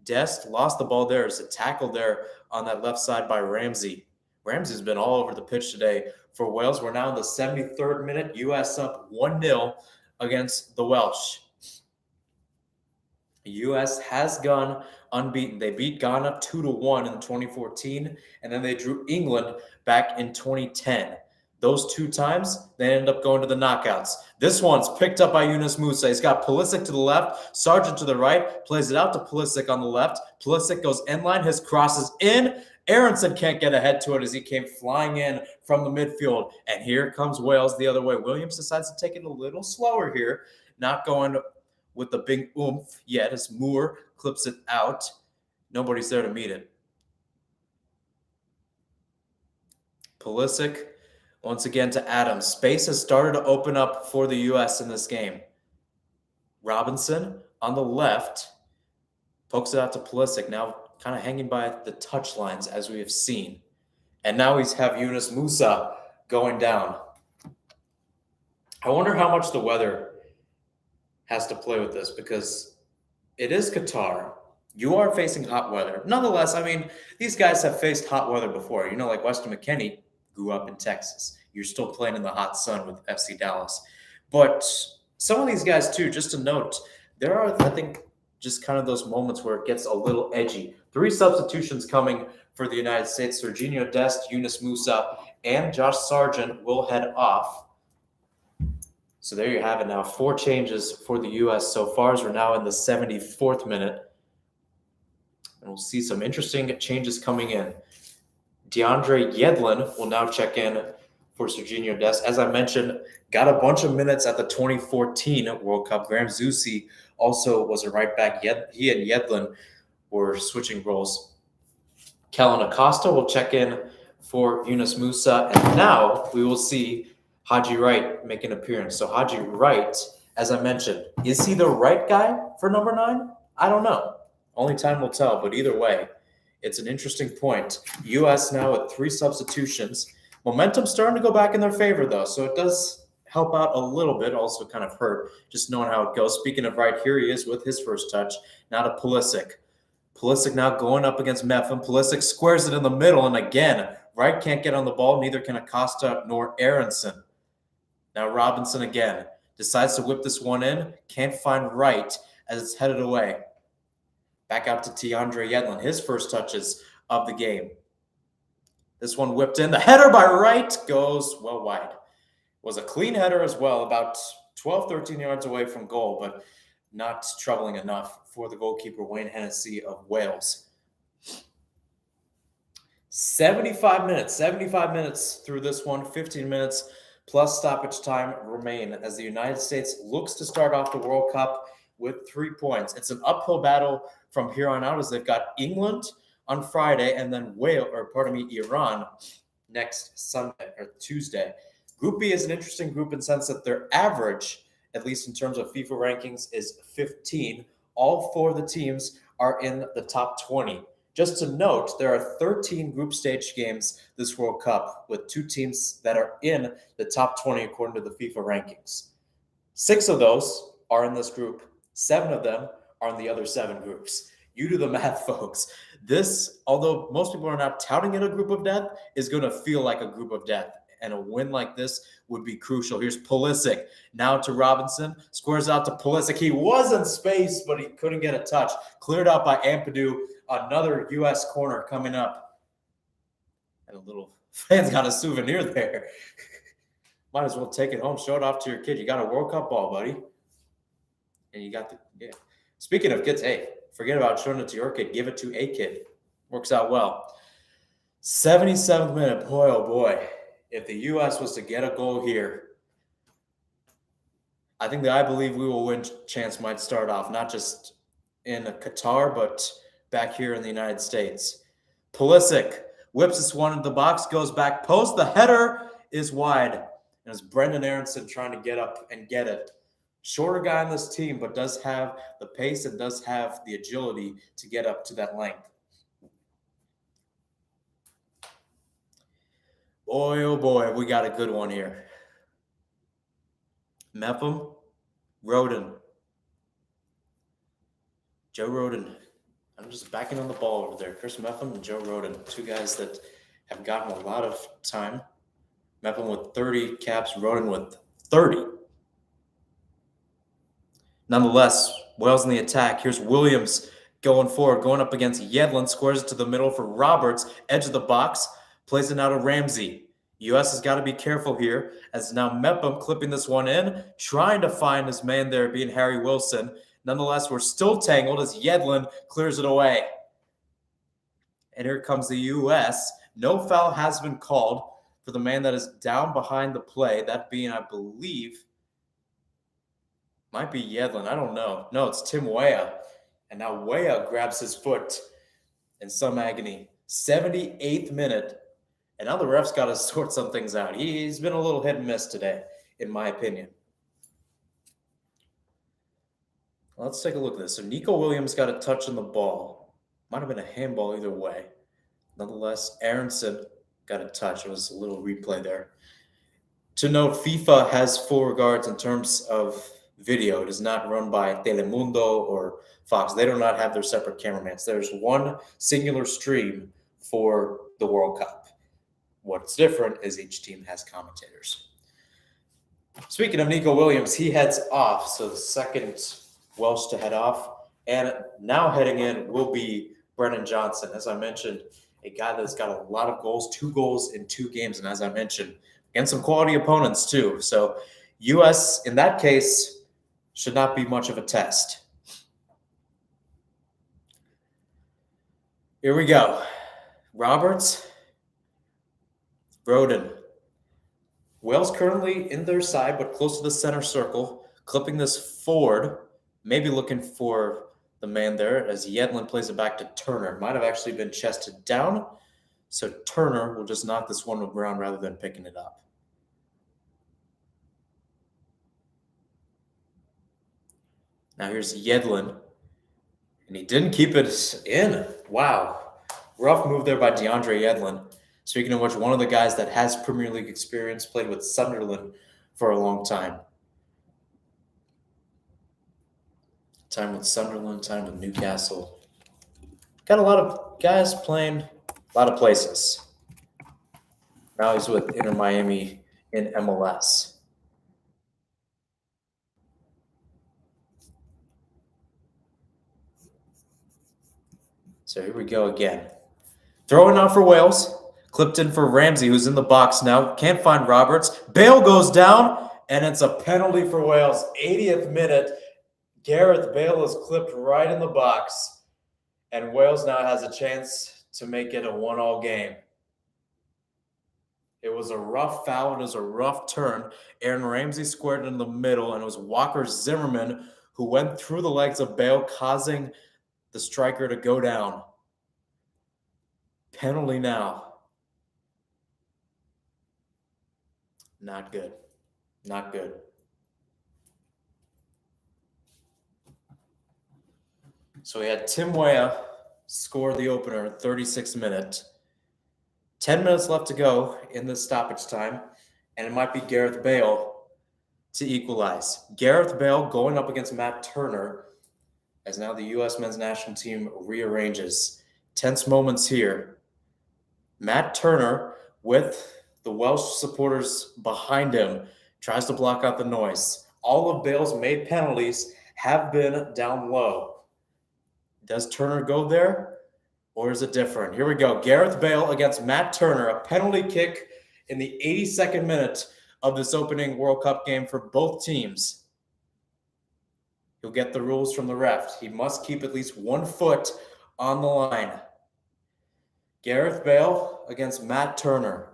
Dest lost the ball there. It's a tackle there on that left side by Ramsey. Ramsey's been all over the pitch today for Wales. We're now in the 73rd minute. U.S. up 1-0 against the Welsh. The U.S. has gone unbeaten. They beat Ghana 2-1 in 2014, and then they drew England back in 2010. Those two times, they ended up going to the knockouts. This one's picked up by Yunus Musa. He's got Pulisic to the left, Sargent to the right, plays it out to Pulisic on the left. Pulisic goes end line. His cross is in. Aronson can't get ahead to it as he came flying in from the midfield. And here comes Wales the other way. Williams decides to take it a little slower here, not going with the big oomph yet as Moore clips it out. Nobody's there to meet it. Pulisic once again to Adams. Space has started to open up for the U.S. in this game. Robinson on the left pokes it out to Pulisic, now kind of hanging by the touch lines as we have seen. And now he's have Yunus Musa going down. I wonder how much the weather has to play with this because it is Qatar. You are facing hot weather. Nonetheless, I mean, these guys have faced hot weather before. Like Weston McKennie grew up in Texas. You're still playing in the hot sun with FC Dallas. But some of these guys, too, just to note, there are, I think, just kind of those moments where it gets a little edgy. 3 substitutions coming for the United States. Serginho Dest, Yunus Musa, and Josh Sargent will head off. So there you have it now. 4 changes for the U.S. so far as we're now in the 74th minute. And we'll see some interesting changes coming in. DeAndre Yedlin will now check in for Serginho Dest. As I mentioned, got a bunch of minutes at the 2014 World Cup. Graham Zusi also was a right back. He and Yedlin were switching roles. Kellen Acosta will check in for Yunus Musa. And now we will see Haji Wright make an appearance. So Haji Wright, as I mentioned, is he the right guy for number 9? I don't know. Only time will tell, but either way, it's an interesting point. U.S. now with 3 substitutions. Momentum starting to go back in their favor, though, so it does help out a little bit. Also kind of hurt just knowing how it goes. Speaking of Wright, here he is with his first touch. Now to Pulisic. Pulisic now going up against Meffin. Pulisic squares it in the middle, and again, Wright can't get on the ball. Neither can Acosta nor Aronson. Now Robinson again decides to whip this one in. Can't find Wright as it's headed away. Back out to DeAndre Yedlin, his first touches of the game. This one whipped in. The header by Wright goes well wide. It was a clean header as well, about 12, 13 yards away from goal, but not troubling enough for the goalkeeper, Wayne Hennessy of Wales. 75 minutes through this one, 15 minutes plus stoppage time remain as the United States looks to start off the World Cup with 3 points. It's an uphill battle from here on out as they've got England on Friday and then Iran next Sunday or Tuesday. Group B is an interesting group in the sense that their average, at least in terms of FIFA rankings, is 15. All 4 of the teams are in the top 20. Just to note, there are 13 group stage games this World Cup with 2 teams that are in the top 20 according to the FIFA rankings. 6 of those are in this group. 7 of them are in the other 7 groups. You do the math, folks. This, although most people are not touting it a group of death, is going to feel like a group of death. And a win like this would be crucial. Here's Pulisic. Now to Robinson. Squares out to Pulisic. He was in space, but he couldn't get a touch. Cleared out by Ampadu. Another U.S. corner coming up. And a little fan's got a souvenir there. Might as well take it home. Show it off to your kid. You got a World Cup ball, buddy. And you got the, yeah. Speaking of kids, hey, forget about showing it to your kid. Give it to a kid. Works out well. 77th minute. Boy, oh boy. If the U.S. was to get a goal here, I think the I believe we will win chance might start off, not just in Qatar, but back here in the United States. Pulisic whips this one into the box, goes back post. The header is wide. And it's Brendan Aronson trying to get up and get it. Shorter guy on this team, but does have the pace and does have the agility to get up to that length. Boy, oh boy, we got a good one here. Mepham, Roden. Joe Roden. I'm just backing on the ball over there. Chris Mepham and Joe Roden, 2 guys that have gotten a lot of time. Mepham with 30 caps, Roden with 30. Nonetheless, Wales in the attack. Here's Williams going forward, going up against Yedlin, squares it to the middle for Roberts, edge of the box, plays it now to Ramsey. U.S. has got to be careful here, as now Mepham clipping this one in, trying to find his man there, being Harry Wilson. Nonetheless, we're still tangled as Yedlin clears it away. And here comes the U.S. No foul has been called for the man that is down behind the play, that being, I believe, might be Yedlin. I don't know. No, it's Tim Weah. And now Weah grabs his foot in some agony. 78th minute. And now the ref's got to sort some things out. He's been a little hit and miss today, in my opinion. Let's take a look at this. So Nico Williams got a touch on the ball. Might have been a handball either way. Nonetheless, Aronson got a touch. It was a little replay there. To note, FIFA has full regards in terms of video. It is not run by Telemundo or Fox. They do not have their separate cameramans. There's one singular stream for the World Cup. What's different is each team has commentators. Speaking of Nico Williams, he heads off. So the second Welsh to head off. And now heading in will be Brennan Johnson. As I mentioned a guy that's got a lot of goals, 2 goals in 2 games, and as I mentioned, against some quality opponents too. So U.S. in that case should not be much of a test. Here we go. Roberts, Roden. Wales currently in their side, but close to the center circle, clipping this forward, maybe looking for the man there as Yedlin plays it back to Turner. Might have actually been chested down, so Turner will just knock this one to the ground rather than picking it up. Now here's Yedlin, and he didn't keep it in. Wow. Rough move there by DeAndre Yedlin. Speaking of which, one of the guys that has Premier League experience, played with Sunderland for a long time. Time with Sunderland, time with Newcastle. Got a lot of guys playing a lot of places. Now he's with Inter Miami in MLS. So here we go again. Throwing out for Wales. Clipped in for Ramsey, who's in the box now. Can't find Roberts. Bale goes down, and it's a penalty for Wales. 80th minute. Gareth Bale is clipped right in the box, and Wales now has a chance to make it a 1-1 game. It was a rough foul. It was a rough turn. Aaron Ramsey squared in the middle, and it was Walker Zimmerman who went through the legs of Bale, causing the striker to go down. Penalty now. Not good. Not good. So we had Tim Weah score the opener, 36th minute. 10 minutes left to go in the stoppage time, and it might be Gareth Bale to equalize. Gareth Bale going up against Matt Turner as now the U.S. men's national team rearranges. Tense moments here. Matt Turner, with the Welsh supporters behind him, tries to block out the noise. All of Bale's made penalties have been down low. Does Turner go there, or is it different? Here we go. Gareth Bale against Matt Turner, a penalty kick in the 82nd minute of this opening World Cup game for both teams. He'll get the rules from the ref. He must keep at least 1 foot on the line. Gareth Bale against Matt Turner.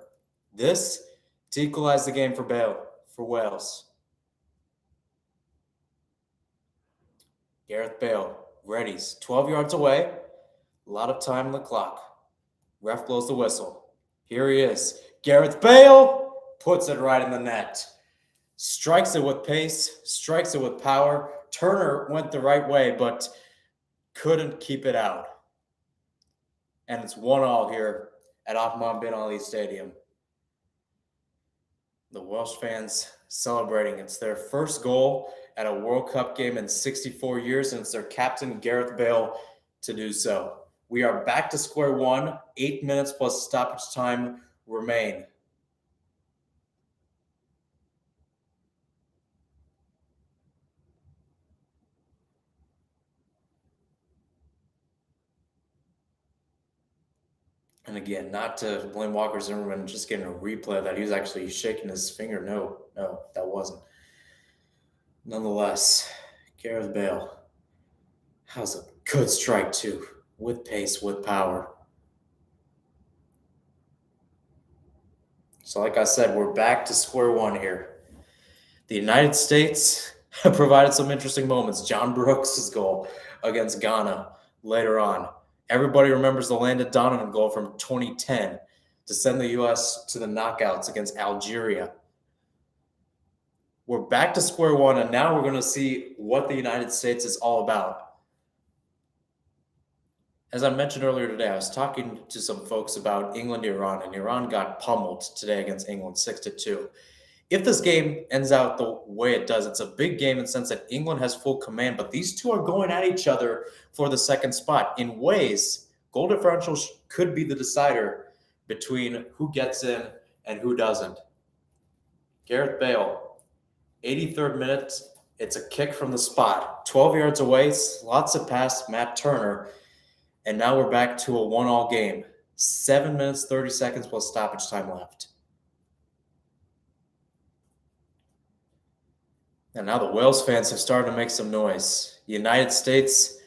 This to equalize the game for Wales. Gareth Bale readies, 12 yards away. A lot of time on the clock. Ref blows the whistle. Here he is. Gareth Bale puts it right in the net. Strikes it with pace, strikes it with power. Turner went the right way, but couldn't keep it out. And it's 1-1 here at Othman bin Ali Stadium. The Welsh fans celebrating. It's their first goal at a World Cup game in 64 years, and it's their captain, Gareth Bale, to do so. We are back to square one. 8 minutes plus stoppage time remain. And again, not to blame Walker Zimmerman, just getting a replay of that. He was actually shaking his finger. No, that wasn't. Nonetheless, Gareth Bale has a good strike too, with pace, with power. So like I said, we're back to square one here. The United States have provided some interesting moments. John Brooks' goal against Ghana later on. Everybody remembers the Landon Donovan goal from 2010 to send the U.S. to the knockouts against Algeria. We're back to square one, and now we're going to see what the United States is all about. As I mentioned earlier today, I was talking to some folks about England-Iran, and Iran got pummeled today against England 6-2. If this game ends out the way it does, it's a big game in the sense that England has full command, but these two are going at each other for the second spot. In ways, goal differential could be the decider between who gets in and who doesn't. Gareth Bale, 83rd minute, it's a kick from the spot. 12 yards away, lots of pass, Matt Turner, and now we're back to a 1-1 game. 7 minutes, 30 seconds plus stoppage time left. And now the Wales fans have started to make some noise. The United States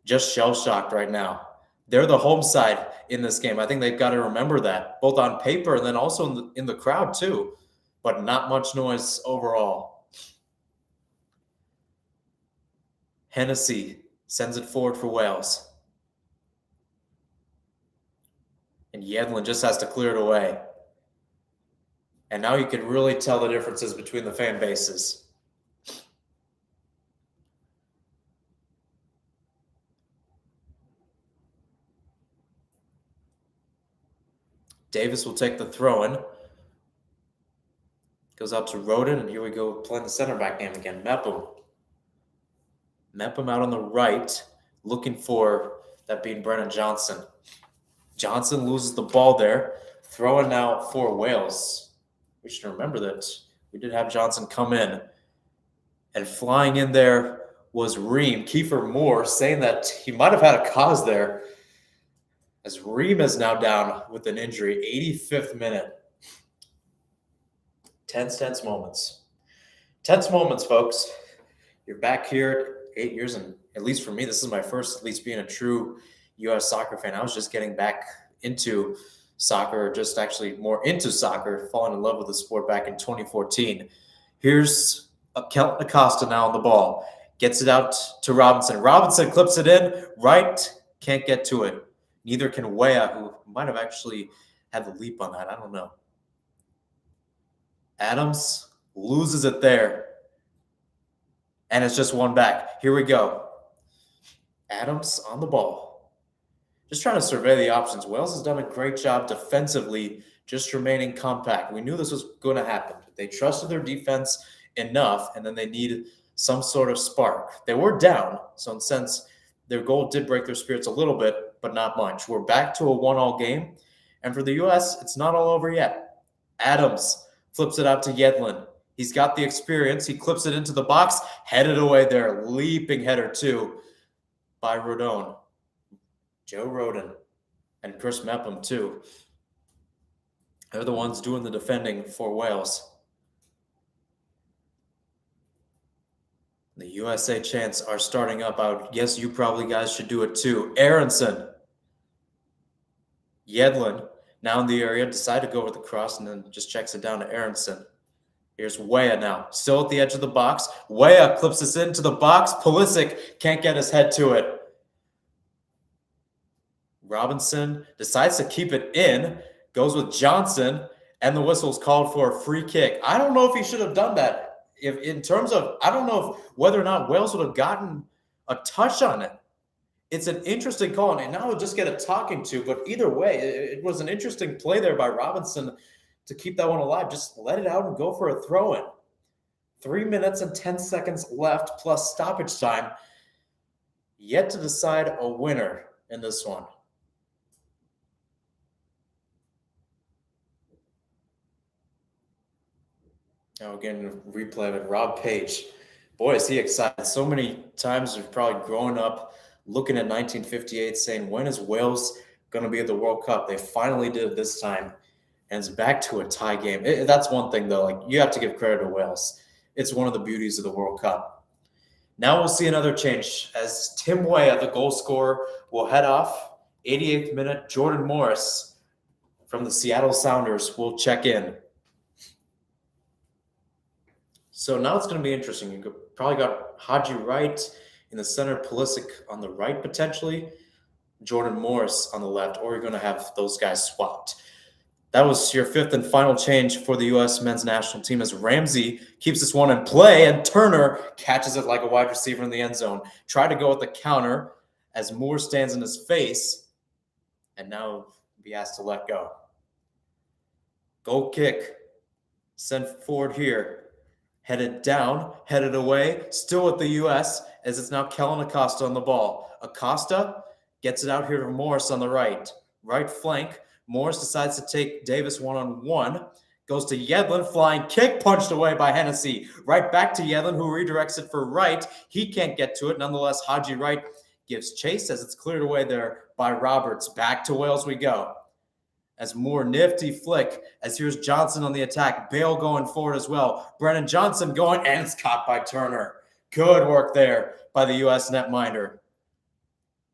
just shell-shocked right now. They're the home side in this game. I think they've got to remember that, both on paper and then also in the crowd too. But not much noise overall. Hennessy sends it forward for Wales. And Yedlin just has to clear it away. And now you can really tell the differences between the fan bases. Davis will take the throw-in. Goes out to Roden, and here we go playing the center back game again. Mepham out on the right, looking for that being Brennan Johnson. Johnson loses the ball there. Throw-in now for Wales. We should remember that we did have Johnson come in. And flying in there was Ream. Kiefer Moore saying that he might have had a cause there, as Ream is now down with an injury. 85th minute. Tense moments. Tense moments, folks. You're back here 8 years, and at least for me, this is my first, at least being a true U.S. soccer fan. I was just getting back into soccer, or just actually more into soccer, falling in love with the sport back in 2014. Here's Kelton Acosta now on the ball. Gets it out to Robinson. Robinson clips it in. Right, can't get to it. Neither can Weah, who might have actually had the leap on that. I don't know. Adams loses it there. And it's just one back. Here we go. Adams on the ball. Just trying to survey the options. Wales has done a great job defensively, just remaining compact. We knew this was going to happen. They trusted their defense enough, and then they needed some sort of spark. They were down, so in a sense, their goal did break their spirits a little bit, but not much. We're back to a one-all game, and for the U.S., it's not all over yet. Adams flips it out to Yedlin. He's got the experience. He clips it into the box, headed away there. Leaping header, too, by Rodon. Joe Roden and Chris Mepham, too. They're the ones doing the defending for Wales. The USA chants are starting up. I would guess you probably guys should do it, too. Aronson. Yedlin, now in the area, decided to go with the cross and then just checks it down to Aronson. Here's Weah now, still at the edge of the box. Weah clips this into the box. Pulisic can't get his head to it. Robinson decides to keep it in, goes with Johnson, and the whistle's called for a free kick. I don't know if he should have done that. If in terms of, I don't know whether or not Wales would have gotten a touch on it. It's an interesting call, and now we'll just get a talking to. But either way, it was an interesting play there by Robinson to keep that one alive. Just let it out and go for a throw-in. 3 minutes and 10 seconds left plus stoppage time. Yet to decide a winner in this one. Now again, replay of it. Rob Page. Boy, is he excited. So many times we've probably grown up looking at 1958 saying, when is Wales going to be at the World Cup? They finally did it this time. And it's back to a tie game. That's one thing, though. Like, you have to give credit to Wales. It's one of the beauties of the World Cup. Now we'll see another change as Tim Weah, the goal scorer, will head off. 88th minute, Jordan Morris from the Seattle Sounders will check in. So now it's going to be interesting. You probably got Haji right in the center, Pulisic on the right potentially, Jordan Morris on the left, or you're going to have those guys swapped. That was your fifth and final change for the U.S. men's national team as Ramsey keeps this one in play and Turner catches it like a wide receiver in the end zone. Tried to go with the counter as Moore stands in his face and now be asked to let go. Goal kick sent forward here. Headed down, headed away, still with the U.S. as it's now Kellen Acosta on the ball. Acosta gets it out here to Morris on the right. Right flank. Morris decides to take Davis one-on-one. Goes to Yedlin, flying kick, punched away by Hennessy. Right back to Yedlin, who redirects it for Wright. He can't get to it. Nonetheless, Haji Wright gives chase as it's cleared away there by Roberts. Back to Wales we go. as more nifty flick, as here's Johnson on the attack. Bale going forward as well. Brennan Johnson going, and it's caught by Turner. Good work there by the U.S. netminder.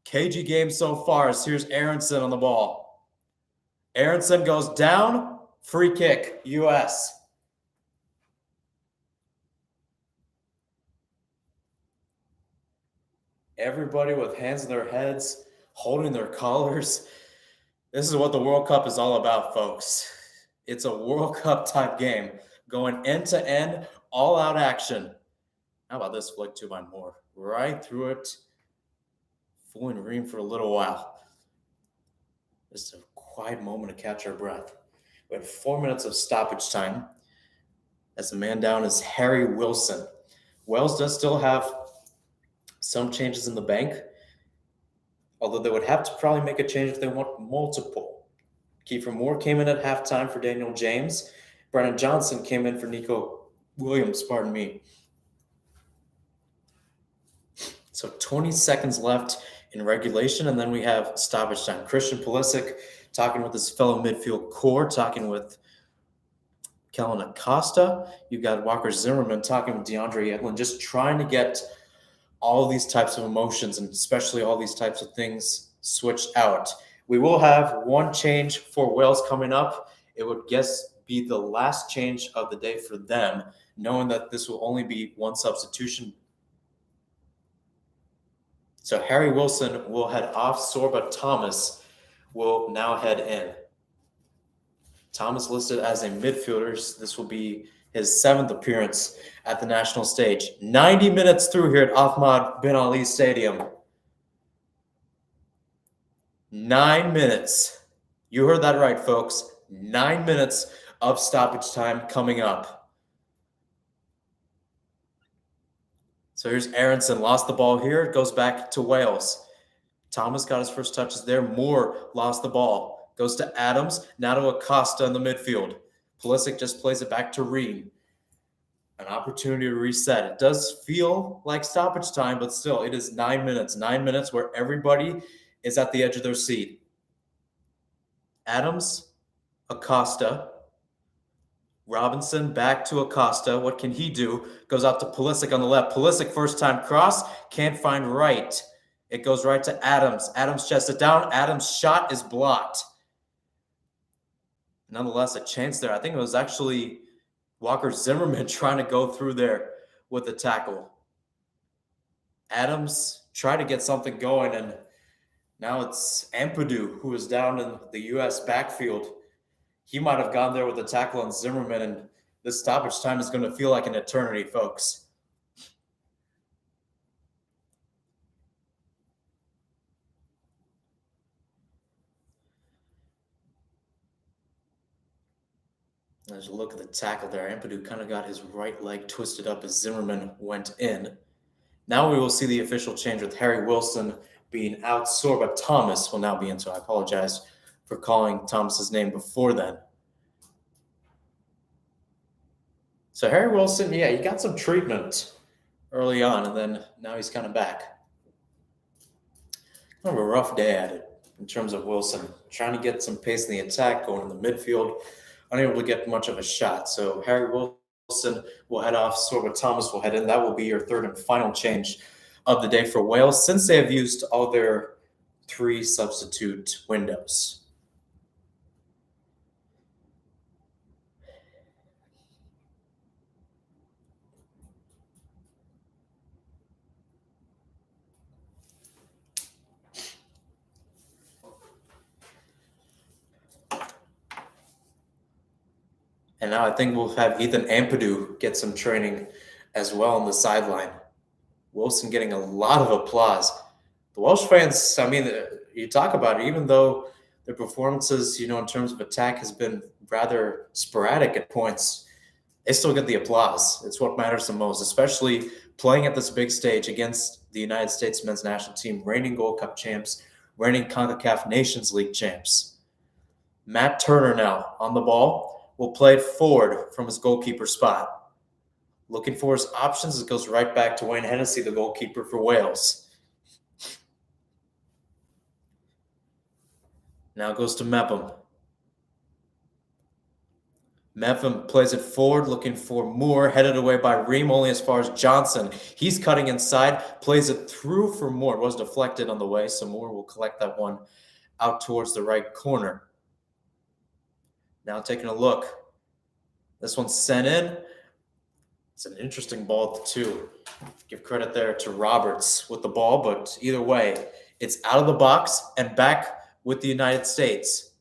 Cagey game so far, as here's Aronson on the ball. Aronson goes down, free kick, U.S. Everybody with hands in their heads, holding their collars. This is what the World Cup is all about, folks. It's a World Cup type game, going end to end, all out action. How about this flick to my Moore? Right through it, fooling Ream for a little while. Just a quiet moment to catch our breath. We had 4 minutes of stoppage time. As the man down is Harry Wilson. Wales does still have some changes in the bank, although they would have to probably make a change if they want multiple. Kiefer Moore came in at halftime for Daniel James. Brennan Johnson came in for Nico Williams, pardon me. So 20 seconds left in regulation, and then we have stoppage time. Christian Pulisic talking with his fellow midfield core, talking with Kellen Acosta. You've got Walker Zimmerman talking with DeAndre Yedlin, just trying to get all these types of emotions and especially all these types of things switched out. We will have one change for Wales coming up. It would be the last change of the day for them, knowing that this will only be one substitution. So Harry Wilson will head off. Sorba Thomas will now head in. Thomas listed as a midfielder. This will be his 7th appearance at the national stage. 90 minutes through here at Ahmad bin Ali Stadium. 9 minutes. You heard that right, folks. 9 minutes of stoppage time coming up. So here's Aronson. Lost the ball here. It goes back to Wales. Thomas got his first touches there. Moore lost the ball. Goes to Adams. Now to Acosta in the midfield. Pulisic just plays it back to Reed. An opportunity to reset. It does feel like stoppage time, but still, it is 9 minutes. 9 minutes where everybody is at the edge of their seat. Adams, Acosta, Robinson back to Acosta. What can he do? Goes out to Pulisic on the left. Pulisic first time cross. Can't find right. It goes right to Adams. Adams chests it down. Adams' shot is blocked. Nonetheless, a chance there. I think it was actually Walker Zimmerman trying to go through there with the tackle. Adams tried to get something going, and now it's Ampadu who is down in the U.S. backfield. He might have gone there with a tackle on Zimmerman, and this stoppage time is going to feel like an eternity, folks. As you look at the tackle there, Ampadu kind of got his right leg twisted up as Zimmerman went in. Now we will see the official change with Harry Wilson being out. Sorba Thomas will now be in, so I apologize for calling Thomas's name before then. So Harry Wilson, yeah, he got some treatment early on, and then now he's kind of back. Kind of a rough day at it in terms of Wilson. Trying to get some pace in the attack, going in the midfield, unable to get much of a shot. So Harry Wilson will head off. Sorba Thomas will head in. That will be your third and final change of the day for Wales, since they have used all their 3 substitute windows. And now I think we'll have Ethan Ampadu get some training as well on the sideline. Wilson getting a lot of applause. The Welsh fans, I mean, you talk about it, even though their performances, in terms of attack has been rather sporadic at points, they still get the applause. It's what matters the most, especially playing at this big stage against the United States men's national team, reigning Gold Cup champs, reigning CONCACAF Nations League champs. Matt Turner now on the ball. Will play it forward from his goalkeeper spot. Looking for his options. It goes right back to Wayne Hennessy, the goalkeeper for Wales. Now it goes to Mepham. Meffam plays it forward, looking for Moore, headed away by Ream, only as far as Johnson. He's cutting inside, plays it through for Moore. It was deflected on the way, so Moore will collect that one out towards the right corner. Now taking a look. This one's sent in. It's an interesting ball, too. Give credit there to Roberts with the ball, but either way, it's out of the box and back with the United States.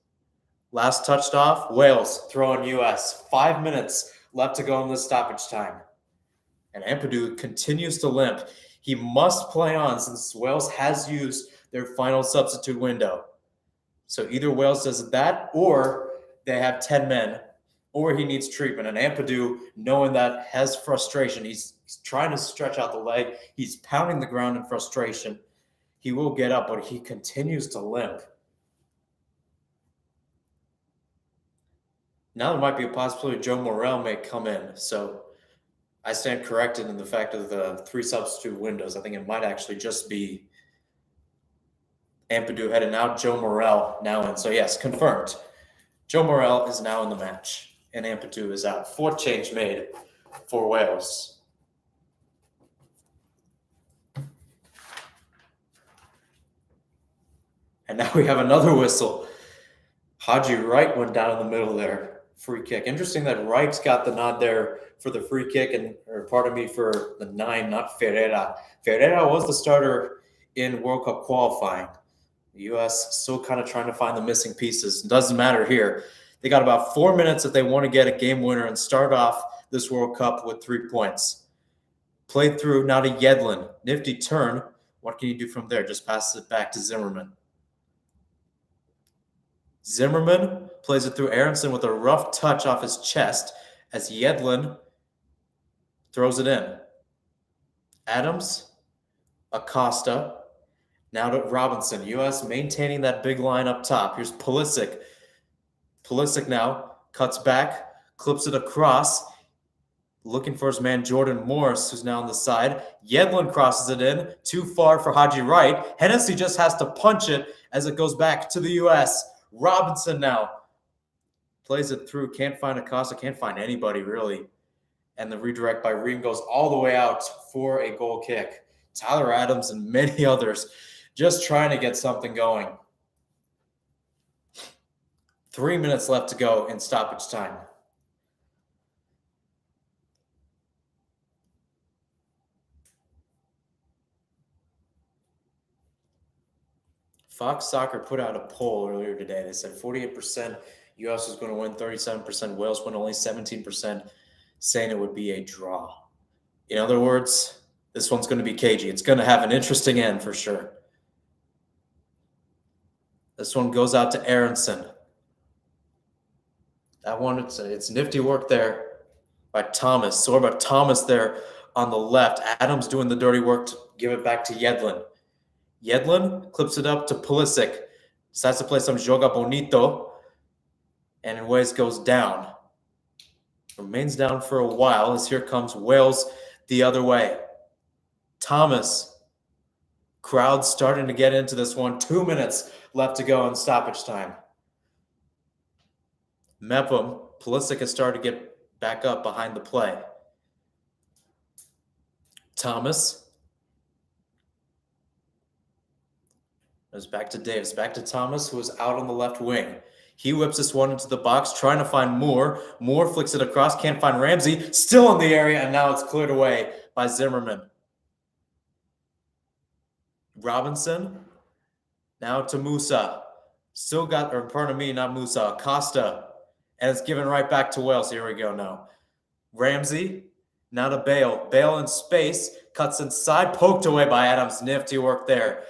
Last touched off, Wales throwing U.S. 5 minutes left to go in this stoppage time. And Ampadu continues to limp. He must play on since Wales has used their final substitute window. So either Wales does that or they have 10 men or he needs treatment. And Ampadu, knowing that, has frustration. He's trying to stretch out the leg. He's pounding the ground in frustration. He will get up, but he continues to limp. Now there might be a possibility Joe Morrell may come in. So I stand corrected in the fact of the 3 substitute windows. I think it might actually just be Ampadu heading out, Joe Morrell now in. So yes, confirmed. Joe Morrell is now in the match, and Ampadu is out. 4th change made for Wales. And now we have another whistle. Haji Wright went down in the middle there. Free kick. Interesting that Wright's got the nod there for the free kick, and or pardon me, for the 9, not Ferreira. Ferreira was the starter in World Cup qualifying. The U.S. still kind of trying to find the missing pieces. It doesn't matter here. They got about 4 minutes if they want to get a game winner and start off this World Cup with 3 points. Played through now to Yedlin. Nifty turn. What can you do from there? Just passes it back to Zimmerman. Zimmerman plays it through Aronson with a rough touch off his chest as Yedlin throws it in. Adams, Acosta, now to Robinson. U.S. maintaining that big line up top. Here's Pulisic. Pulisic now cuts back, clips it across, looking for his man Jordan Morris, who's now on the side. Yedlin crosses it in, too far for Haji Wright. Hennessy just has to punch it as it goes back to the U.S. Robinson now plays it through, can't find Acosta, can't find anybody really. And the redirect by Ream goes all the way out for a goal kick. Tyler Adams and many others just trying to get something going. 3 minutes left to go in stoppage time. Fox Soccer put out a poll earlier today. They said 48% U.S. was going to win, 37% Wales won, only 17% saying it would be a draw. In other words, this one's going to be cagey. It's going to have an interesting end for sure. This one goes out to Aronson. That one, it's nifty work there by Thomas. Sorba Thomas there on the left. Adams doing the dirty work to give it back to Yedlin. Yedlin clips it up to Pulisic. Decides to play some joga bonito. And in ways goes down. Remains down for a while as here comes Wales the other way. Thomas. Crowd starting to get into this one. 2 minutes left to go in stoppage time. Mepham. Pulisic has started to get back up behind the play. Thomas. It's back to Davis, back to Thomas, who is out on the left wing. He whips this one into the box, trying to find Moore. Moore flicks it across, can't find Ramsey. Still in the area, and now it's cleared away by Zimmerman. Robinson, now to Musa. Still got, or pardon me, not Musa, Acosta. And it's given right back to Wales. Here we go now. Ramsey, now to Bale. Bale in space, cuts inside, poked away by Adams. Nifty work there.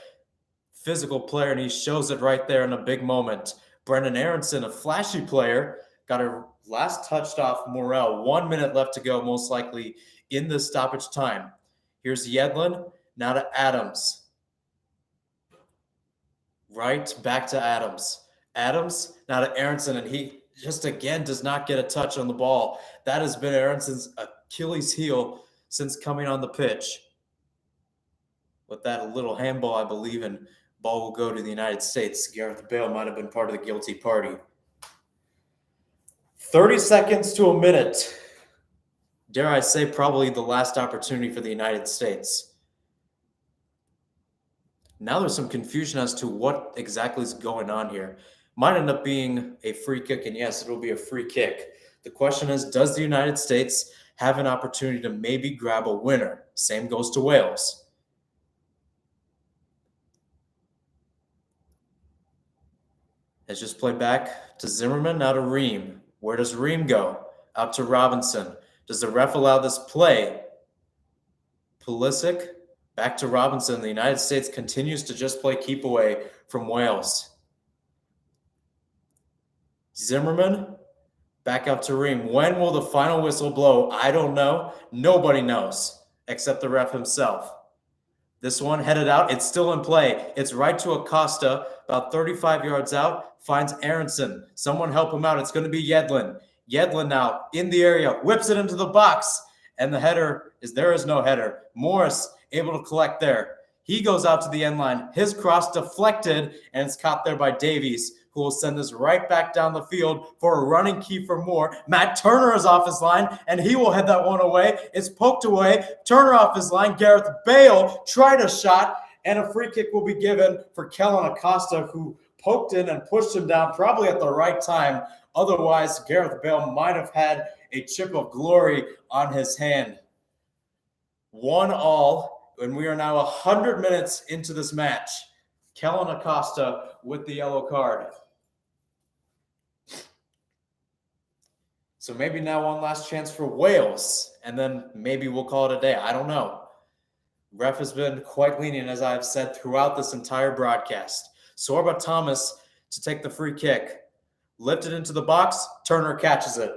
Physical player, and he shows it right there in a big moment. Brendan Aronson, a flashy player, got a last touched off Morrell. 1 minute left to go, most likely in the stoppage time. Here's Yedlin, now to Adams. Right, back to Adams. Adams, now to Aronson, and he just again does not get a touch on the ball. That has been Aronson's Achilles heel since coming on the pitch. With that little handball, I believe, and ball will go to the United States. Gareth Bale might have been part of the guilty party. 30 seconds to a minute. Dare I say, probably the last opportunity for the United States. Now there's some confusion as to what exactly is going on here. Might end up being a free kick, and yes, it'll be a free kick. The question is, does the United States have an opportunity to maybe grab a winner? Same goes to Wales. Let's just play back to Zimmerman, now to Ream. Where does Ream go? Out to Robinson. Does the ref allow this play? Pulisic, back to Robinson. The United States continues to just play keep away from Wales. Zimmerman, back out to Ream. When will the final whistle blow? I don't know. Nobody knows except the ref himself. This one headed out. It's still in play. It's right to Acosta, about 35 yards out. Finds Aronson. Someone help him out. It's going to be Yedlin. Yedlin now in the area. Whips it into the box. And the header there is no header. Morris able to collect there. He goes out to the end line. His cross deflected, and it's caught there by Davies, who will send this right back down the field for a running key for more. Matt Turner is off his line, and he will head that one away. It's poked away. Turner off his line. Gareth Bale tried a shot, and a free kick will be given for Kellen Acosta, who poked in and pushed him down probably at the right time. Otherwise, Gareth Bale might have had a chip of glory on his hand. 1-1, and we are now 100 minutes into this match. Kellen Acosta with the yellow card. So maybe now one last chance for Wales, and then maybe we'll call it a day. I don't know. Ref has been quite lenient, as I've said throughout this entire broadcast. Sorba Thomas to take the free kick. Lifted into the box. Turner catches it.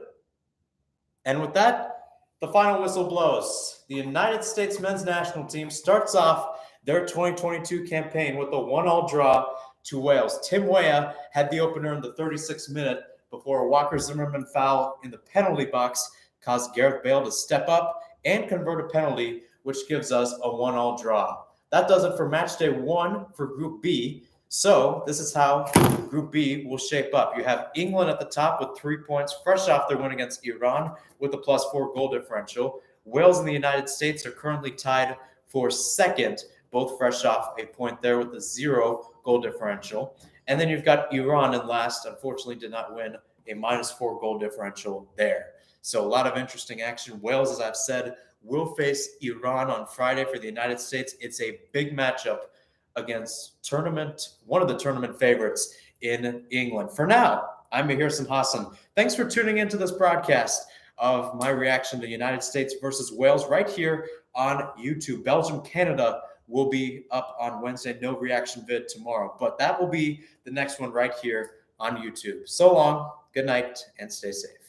And with that, the final whistle blows. The United States men's national team starts off their 2022 campaign with a 1-1 draw to Wales. Tim Weah had the opener in the 36th minute before a Walker Zimmerman foul in the penalty box caused Gareth Bale to step up and convert a penalty, which gives us a 1-1 draw. That does it for match day 1 for Group B. So this is how Group B will shape up. You have England at the top with 3 points, fresh off their win against Iran with a +4 goal differential. Wales and the United States are currently tied for second, both fresh off a point there with a 0 goal differential. And then you've got Iran in last, unfortunately did not win, a -4 goal differential there. So a lot of interesting action. Wales, as I've said, will face Iran on Friday for the United States. It's a big matchup against one of the tournament favorites in England. For now, I'm Mahir Hassan. Thanks for tuning into this broadcast of my reaction to United States versus Wales right here on YouTube. Belgium, Canada will be up on Wednesday. No reaction vid tomorrow, but that will be the next one right here on YouTube. So long, good night, and stay safe.